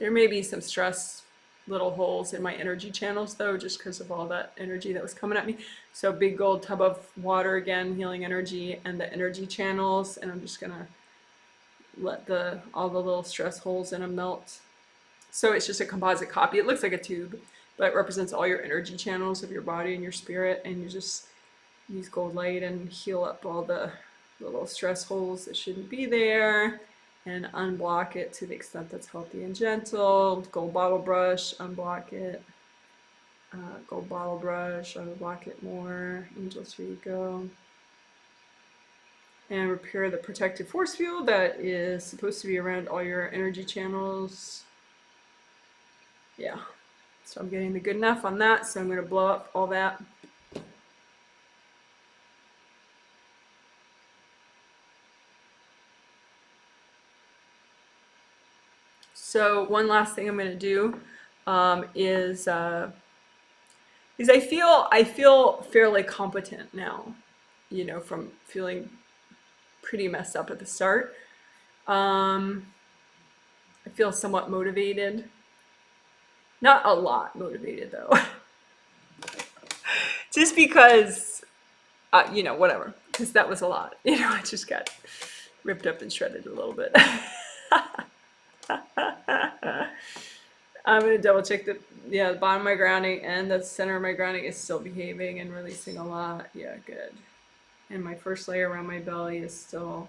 There may be some stress little holes in my energy channels though, just because of all that energy that was coming at me. So big old tub of water again, healing energy and the energy channels, and I'm just gonna let all the little stress holes in them melt. So it's just a composite copy. It looks like a tube, but it represents all your energy channels of your body and your spirit, and you just use gold light and heal up all the little stress holes that shouldn't be there, and unblock it to the extent that's healthy and gentle. Gold bottle brush, unblock it. Gold bottle brush, unblock it more. Angels, here you go. And repair the protective force field that is supposed to be around all your energy channels. Yeah, so I'm getting the good enough on that, so I'm going to blow up all that. So one last thing I'm going to do is I feel fairly competent now, you know, from feeling pretty messed up at the start. I feel somewhat motivated. Not a lot motivated though. Just because, you know, whatever. Because that was a lot. You know, I just got ripped up and shredded a little bit. I'm going to double check the bottom of my grounding and the center of my grounding is still behaving and releasing a lot. Yeah, good. And my first layer around my belly is still,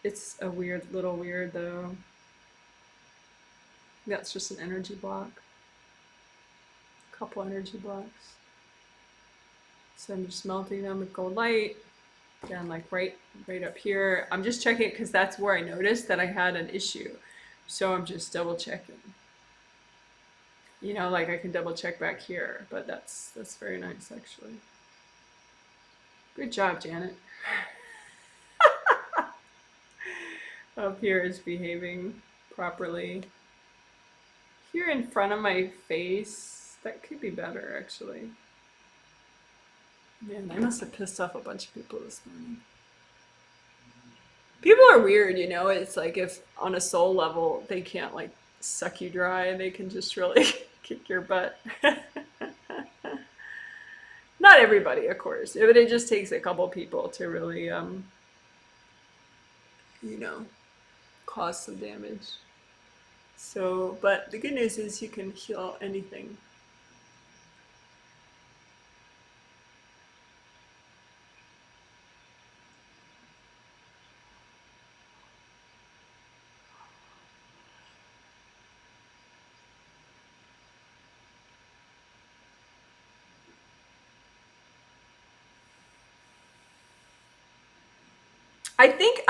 it's a little weird though. That's just an energy block. A couple energy blocks. So I'm just melting them with gold light. Again, like right up here. I'm just checking because that's where I noticed that I had an issue. So I'm just double checking. You know, like I can double check back here, but that's very nice actually. Good job, Janet. Up here is behaving properly. Here in front of my face, that could be better actually. Man, I must have pissed off a bunch of people this morning. People are weird, you know. It's like if on a soul level they can't like suck you dry, they can just really kick your butt. Not everybody, of course, but it just takes a couple people to really, you know, cause some damage. So, but the good news is you can heal anything.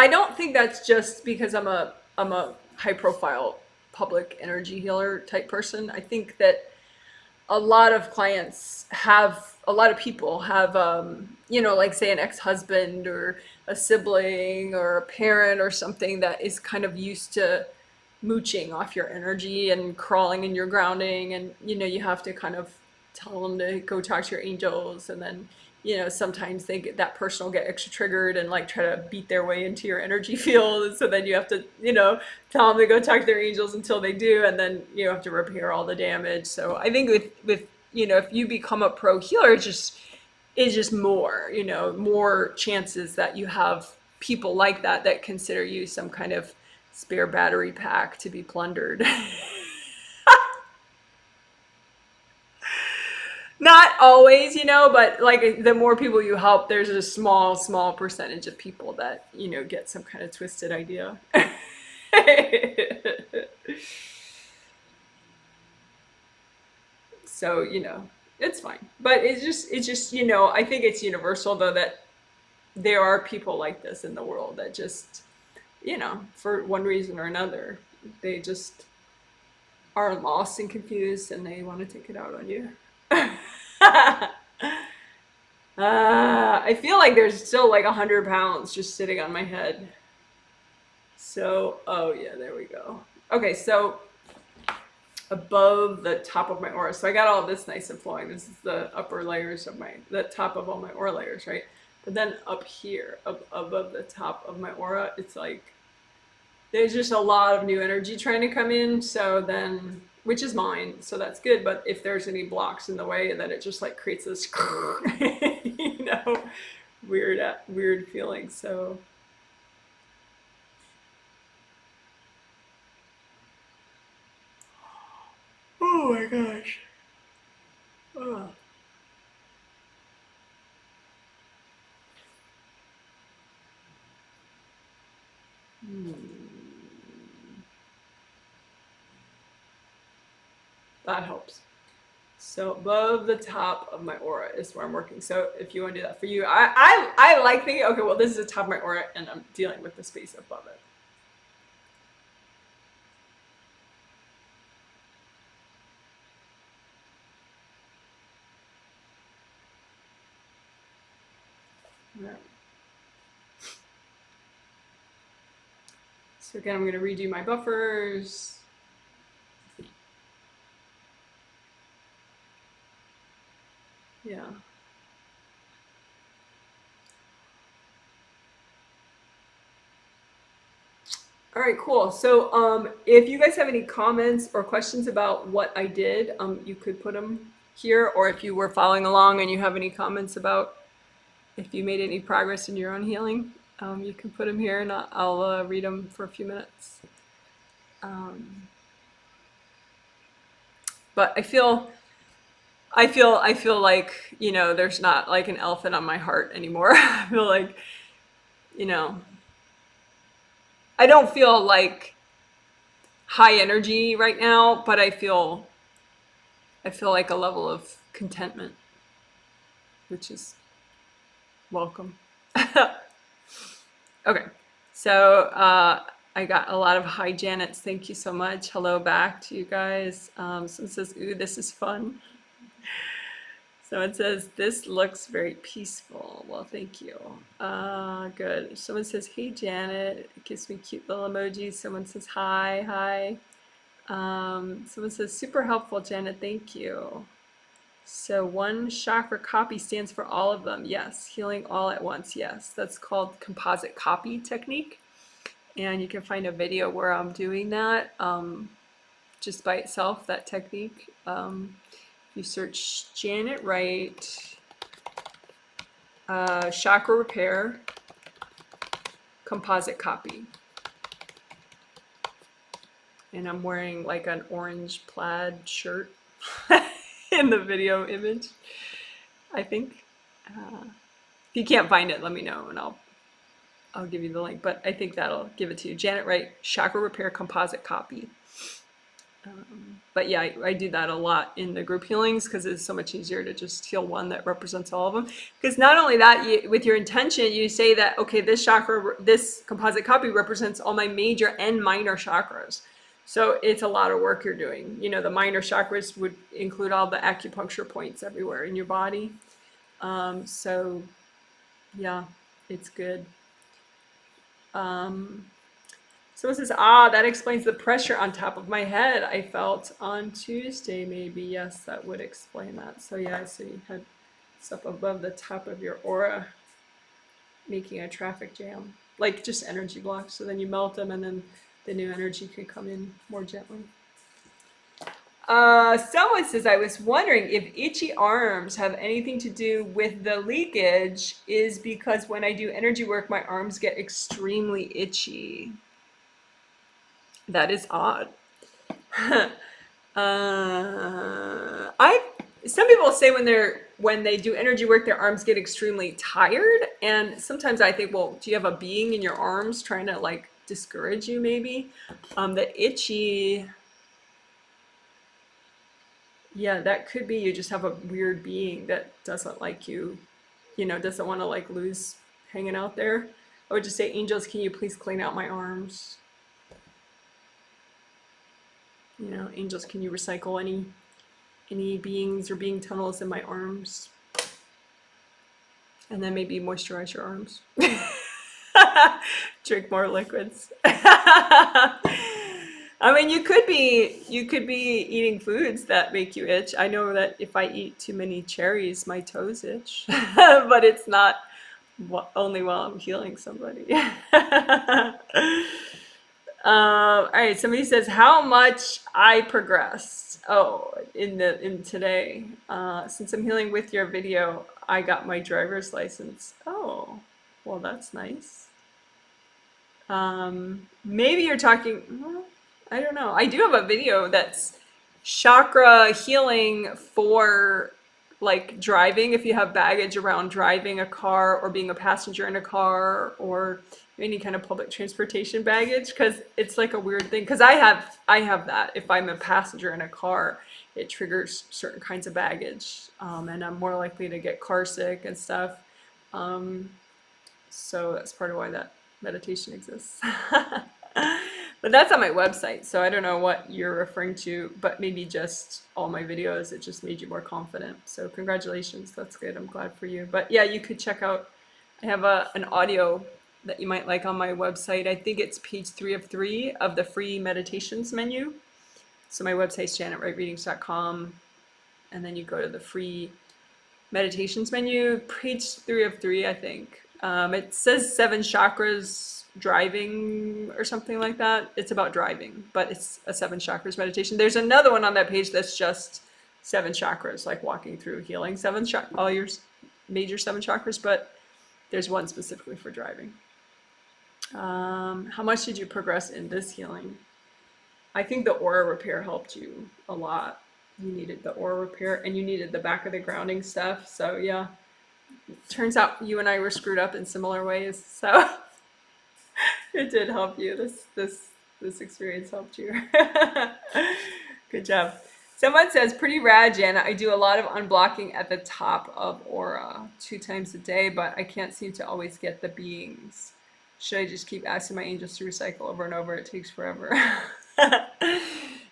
I don't think that's just because I'm a high profile public energy healer type person. I think that a lot of people have, you know, like say an ex-husband or a sibling or a parent or something that is kind of used to mooching off your energy and crawling in your grounding, and you know, you have to kind of tell them to go talk to your angels, and then you know, sometimes that person will get extra triggered and like try to beat their way into your energy field, and so then you have to, you know, tell them to go talk to their angels until they do, and then you have to repair all the damage. So I think with you know, if you become a pro healer, it's just more, you know, more chances that you have people like that consider you some kind of spare battery pack to be plundered. Not always, you know, but like the more people you help, there's a small percentage of people that, you know, get some kind of twisted idea. So, you know, it's fine. But it's just, you know, I think it's universal though that there are people like this in the world that just, you know, for one reason or another, they just are lost and confused and they want to take it out on you. I feel like there's still like 100 pounds just sitting on my head. So, oh yeah, there we go. Okay, so above the top of my aura. So I got all this nice and flowing. This is the upper layers of the top of all my aura layers, right? But then up here, above the top of my aura, it's like, there's just a lot of new energy trying to come in. So then which is mine, so that's good. But if there's any blocks in the way, then it just like creates this, you know, weird feeling. So oh my gosh. Oh. That helps. So above the top of my aura is where I'm working. So if you want to do that for you, I like thinking, okay, well, this is the top of my aura and I'm dealing with the space above it. All right. So again, I'm going to redo my buffers. Yeah. All right, cool. So if you guys have any comments or questions about what I did, you could put them here, or if you were following along and you have any comments about if you made any progress in your own healing, you can put them here and I'll read them for a few minutes. But I feel like, you know, there's not like an elephant on my heart anymore. I feel like, you know, I don't feel like high energy right now, but I feel like a level of contentment, which is welcome. Okay, so I got a lot of hi Janets. Thank you so much. Hello back to you guys. Someone says, ooh, this is fun. Someone says, this looks very peaceful. Well, thank you. Good. Someone says, hey, Janet. It gives me cute little emojis. Someone says, hi. Someone says, super helpful, Janet. Thank you. So one chakra copy stands for all of them. Yes. Healing all at once. Yes. That's called composite copy technique. And you can find a video where I'm doing that just by itself, that technique. You search Janet Wright, chakra repair, composite copy. And I'm wearing like an orange plaid shirt in the video image, I think. If you can't find it, let me know and I'll give you the link, but I think that'll give it to you. Janet Wright, chakra repair, composite copy. But yeah, I do that a lot in the group healings because it's so much easier to just heal one that represents all of them. Because not only that, with your intention, you say that, okay, this chakra, this composite copy represents all my major and minor chakras. So it's a lot of work you're doing. You know, the minor chakras would include all the acupuncture points everywhere in your body. So yeah, it's good. Someone says, that explains the pressure on top of my head I felt on Tuesday, maybe. Yes, that would explain that. So yeah, so you had stuff above the top of your aura making a traffic jam, like just energy blocks. So then you melt them and then the new energy can come in more gently. Someone says, I was wondering if itchy arms have anything to do with the leakage, is because when I do energy work, my arms get extremely itchy. That is odd. Some people say when they do energy work, their arms get extremely tired, and sometimes I think, well, do you have a being in your arms trying to like discourage you? Maybe the itchy. Yeah, that could be you just have a weird being that doesn't like you, doesn't want to like lose hanging out there. I would just say, angels, can you please clean out my arms? Angels, can you recycle any beings or being tunnels in my arms? And then maybe moisturize your arms. Drink more liquids. I mean, you could be eating foods that make you itch. I know that if I eat too many cherries, my toes itch, but it's not only while I'm healing somebody. All right, somebody says how much I progressed. Oh, in today. Since I'm healing with your video, I got my driver's license. Oh, well, that's nice. Maybe you're talking, well, I don't know. I do have a video that's chakra healing for like driving, if you have baggage around driving a car or being a passenger in a car or any kind of public transportation baggage, because it's like a weird thing. Because I have that. If I'm a passenger in a car, it triggers certain kinds of baggage, and I'm more likely to get car sick and stuff. Um, so that's part of why that meditation exists. But that's on my website, so I don't know what you're referring to, but maybe just all my videos, it just made you more confident. So congratulations, that's good, I'm glad for you. But yeah, you could check out, I have an audio that you might like on my website. I think it's page 3 of 3 of the free meditations menu. So my website's janetwrightreadings.com, and then you go to the free meditations menu, page 3 of 3, I think. It says 7 chakras driving or something like that. It's about driving, but it's a 7 chakras meditation. There's another one on that page that's just 7 chakras, like walking through healing all your major 7 chakras, but there's one specifically for driving. How much did you progress in this healing? I think the aura repair helped you a lot. You needed the aura repair and you needed the back of the grounding stuff. So yeah, turns out you and I were screwed up in similar ways. So it did help you. This experience helped you. Good job. Someone says, pretty rad, Jana. I do a lot of unblocking at the top of aura 2 times a day, but I can't seem to always get the beings. Should I just keep asking my angels to recycle over and over? It takes forever.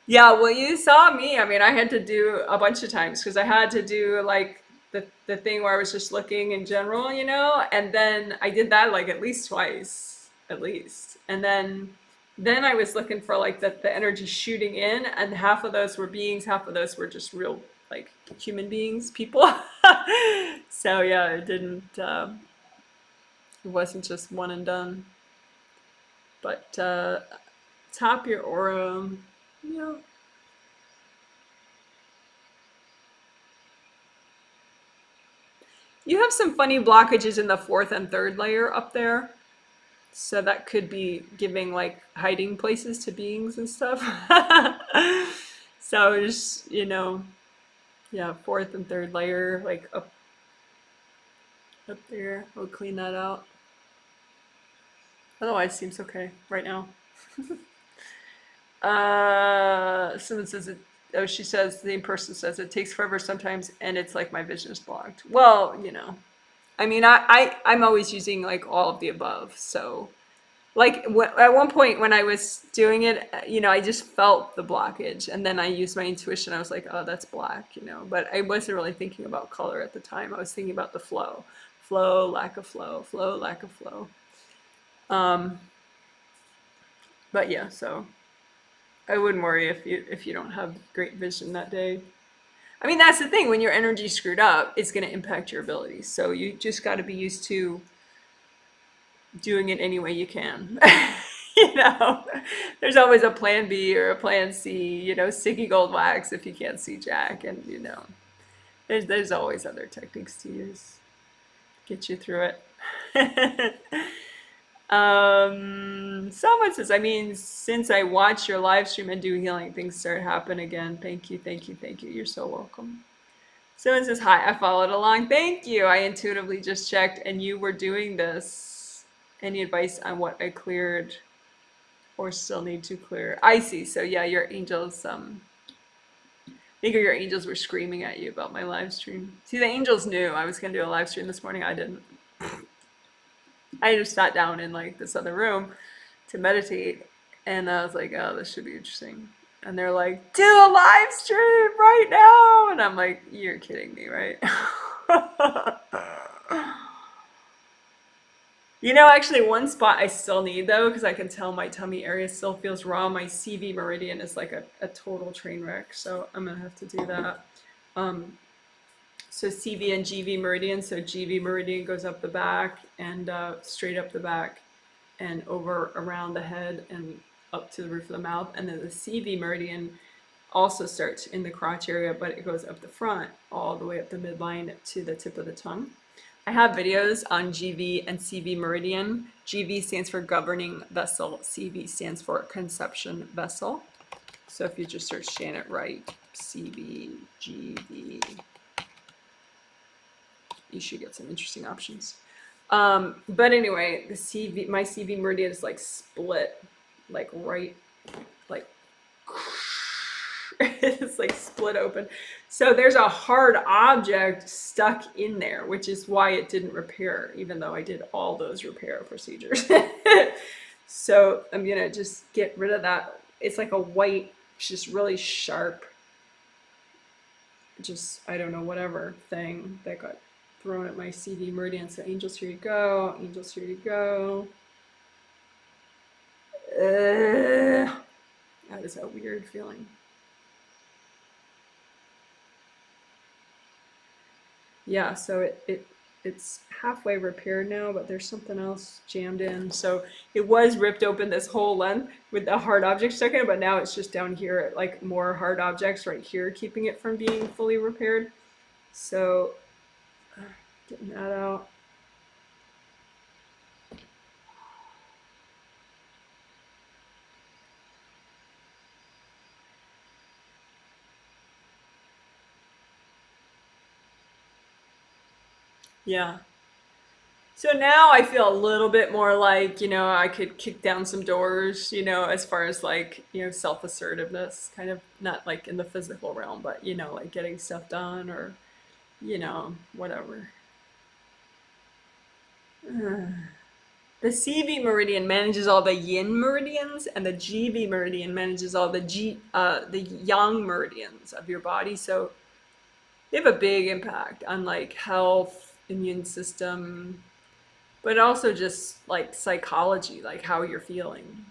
Yeah, well, you saw me. I mean, I had to do a bunch of times because I had to do like the thing where I was just looking in general, and then I did that like at least twice, at least. And then I was looking for like the energy shooting in, and half of those were beings, half of those were just real like human beings, people. So yeah, it wasn't just one and done. But top your aura, you know. You have some funny blockages in the 4th and 3rd layer up there. So that could be giving like hiding places to beings and stuff. So just, yeah, 4th and 3rd layer, like up there. We'll clean that out. Otherwise, seems okay right now. Someone says it. Oh, she says, the same person says it takes forever sometimes, and it's like my vision is blocked. Well, I mean, I'm always using like all of the above. So, like at one point when I was doing it, I just felt the blockage, and then I used my intuition. I was like, oh, that's black, But I wasn't really thinking about color at the time. I was thinking about the flow, lack of flow, lack of flow. But yeah, so I wouldn't worry if you don't have great vision that day. I mean, that's the thing. When your energy's screwed up, it's going to impact your abilities. So you just got to be used to doing it any way you can. There's always a plan B or a plan C, sticky gold wax if you can't see Jack. And, there's always other techniques to use. Get you through it. Someone says, I mean, since I watch your live stream and do healing, things start happen again. Thank you. You're so welcome. Someone says, hi, I followed along. Thank you. I intuitively just checked and you were doing this. Any advice on what I cleared or still need to clear? I see. So yeah, your angels, I think your angels were screaming at you about my live stream. See, the angels knew I was going to do a live stream this morning. I didn't. I just sat down in like this other room to meditate, and I was like, oh, this should be interesting. And they're like, do a live stream right now. And I'm like, you're kidding me, right? Actually one spot I still need though, because I can tell my tummy area still feels raw. My CV meridian is like a total train wreck. So I'm going to have to do that. So CV and GV meridian. So GV meridian goes up the back and straight up the back and over around the head and up to the roof of the mouth. And then the CV meridian also starts in the crotch area, but it goes up the front all the way up the midline to the tip of the tongue. I have videos on GV and CV meridian. GV stands for governing vessel. CV stands for conception vessel. So if you just search Janet Wright, CV, GV, you should get some interesting options. But anyway, the CV, my CV meridian is like split, like right, like it's like split open. So there's a hard object stuck in there, which is why it didn't repair, even though I did all those repair procedures. So I'm gonna just get rid of that. It's like a white, just really sharp, just, I don't know, whatever thing that got thrown at my CV meridian. So angels, here you go. Angels, here you go. That is a weird feeling. Yeah, so it's halfway repaired now, but there's something else jammed in. So it was ripped open this whole length with the hard object stuck in it, but now it's just down here, like more hard objects right here, keeping it from being fully repaired. So getting that out. Yeah. So now I feel a little bit more like, I could kick down some doors, as far as like, self-assertiveness, kind of not like in the physical realm, but, like getting stuff done or, whatever. The CV meridian manages all the yin meridians, and the GV meridian manages all the yang meridians of your body. So they have a big impact on like health, immune system, but also just like psychology, like how you're feeling.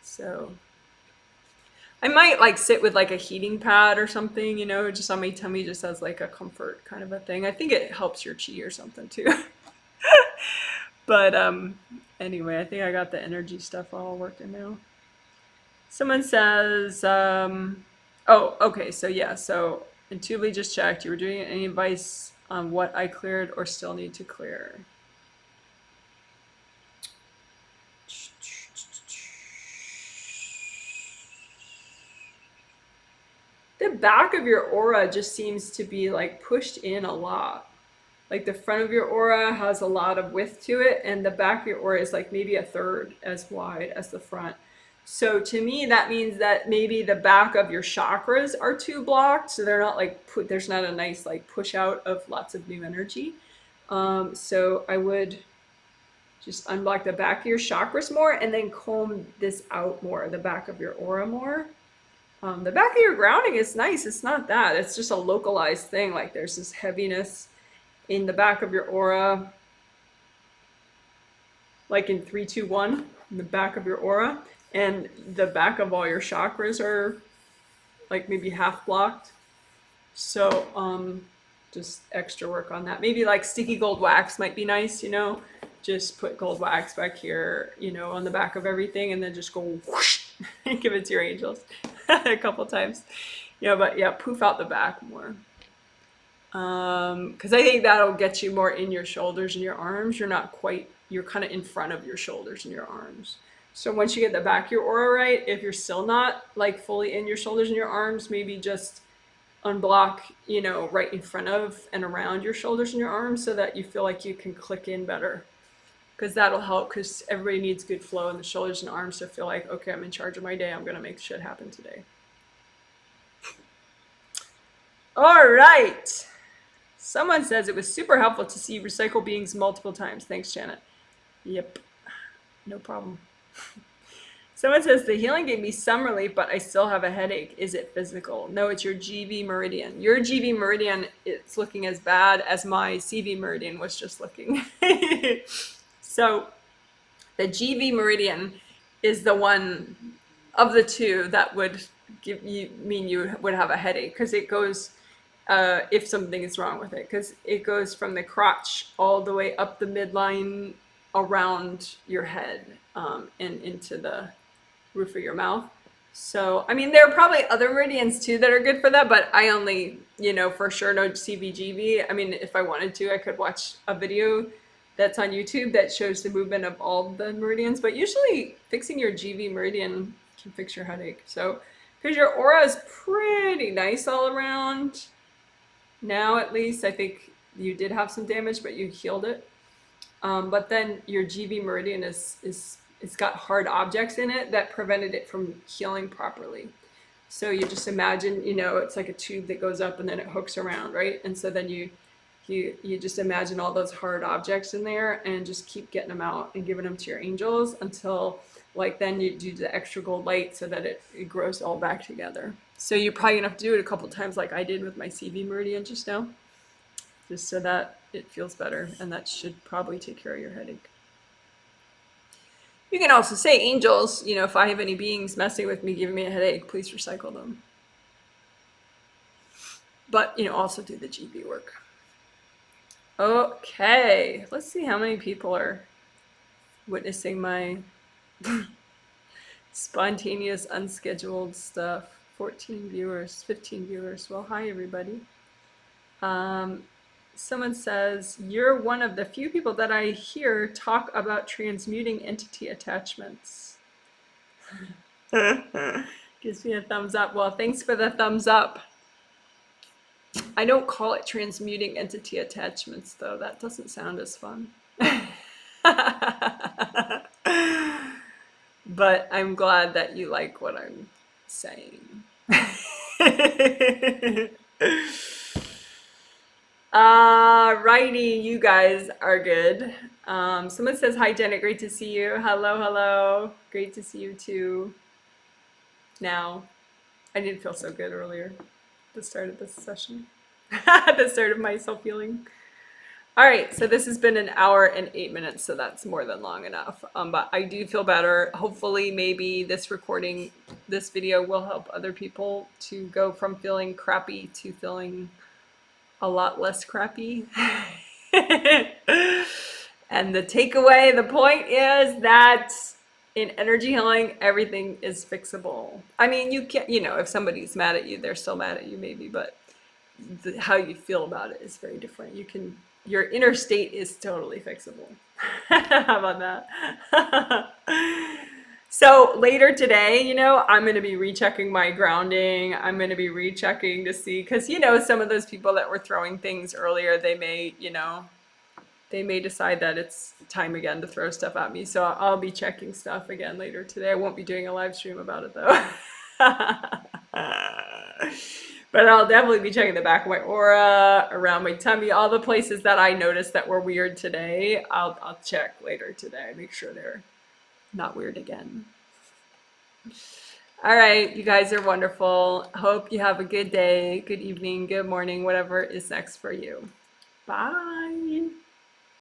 So I might like sit with like a heating pad or something, just on my tummy, just as like a comfort kind of a thing. I think it helps your chi or something too. But anyway, I think I got the energy stuff all working now. Someone says, oh, okay, so yeah, so intuitively just checked. You were doing any advice on what I cleared or still need to clear? The back of your aura just seems to be like pushed in a lot. Like the front of your aura has a lot of width to it, and the back of your aura is like maybe a third as wide as the front. So to me, that means that maybe the back of your chakras are too blocked, so they're not like there's not a nice like push out of lots of new energy. So I would just unblock the back of your chakras more, and then comb this out more, the back of your aura more. The back of your grounding is nice. It's not that. It's just a localized thing. Like there's this heaviness in the back of your aura, like in 3, 2, 1, in the back of your aura, and the back of all your chakras are like maybe half blocked. So just extra work on that. Maybe like sticky gold wax might be nice, just put gold wax back here, on the back of everything, and then just go whoosh and give it to your angels a couple times. But yeah, poof out the back more. Because I think that'll get you more in your shoulders and your arms. You're kind of in front of your shoulders and your arms. So once you get the back of your aura right, if you're still not like fully in your shoulders and your arms, maybe just unblock, right in front of and around your shoulders and your arms so that you feel like you can click in better. Because that'll help, because everybody needs good flow in the shoulders and arms to feel like, okay, I'm in charge of my day. I'm going to make shit happen today. All right. Someone says it was super helpful to see recycle beings multiple times. Thanks, Janet. Yep. No problem. Someone says the healing gave me some relief, but I still have a headache. Is it physical? No, it's your GV meridian. Your GV meridian is looking as bad as my CV meridian was just looking. So the GV meridian is the one of the two that would mean you would have a headache, because it goes, if something is wrong with it, because it goes from the crotch all the way up the midline around your head and into the roof of your mouth. So, I mean, there are probably other meridians too that are good for that, but I only, for sure know CBGB. I mean, if I wanted to, I could watch a video that's on YouTube that shows the movement of all the meridians, but usually fixing your GV meridian can fix your headache. So, because your aura is pretty nice all around now, at least, I think you did have some damage, but you healed it. But then your GV meridian it's got hard objects in it that prevented it from healing properly. So you just imagine, it's like a tube that goes up and then it hooks around, right? And so then you just imagine all those hard objects in there and just keep getting them out and giving them to your angels until then you do the extra gold light so that it grows all back together. So you're probably gonna have to do it a couple times like I did with my CV meridian just now, just so that it feels better, and that should probably take care of your headache. You can also say, angels, if I have any beings messing with me, giving me a headache, please recycle them. But, also do the GB work. Okay, let's see how many people are witnessing my spontaneous, unscheduled stuff. 14 viewers, 15 viewers. Well, hi, everybody. Someone says, you're one of the few people that I hear talk about transmuting entity attachments. Gives me a thumbs up. Well, thanks for the thumbs up. I don't call it transmuting entity attachments, though. That doesn't sound as fun. But I'm glad that you like what I'm saying. Righty, you guys are good. Someone says, hi, Janet, great to see you. Hello. Great to see you too. Now, I didn't feel so good earlier at the start of this session. At the start of my self-healing. All right, so this has been an hour and 8 minutes, so that's more than long enough. But I do feel better. Hopefully, maybe this video will help other people to go from feeling crappy to feeling a lot less crappy. And the takeaway, the point is that in energy healing, everything is fixable. I mean, you can't, if somebody's mad at you, they're still mad at you maybe, but how you feel about it is very different. Your inner state is totally fixable. How about that? So later today, I'm going to be rechecking my grounding. I'm going to be rechecking to see, because, some of those people that were throwing things earlier, they may decide that it's time again to throw stuff at me. So I'll be checking stuff again later today. I won't be doing a live stream about it though. But I'll definitely be checking the back of my aura, around my tummy, all the places that I noticed that were weird today. I'll check later today, make sure they're not weird again. All right, you guys are wonderful. Hope you have a good day, good evening, good morning, whatever is next for you. Bye.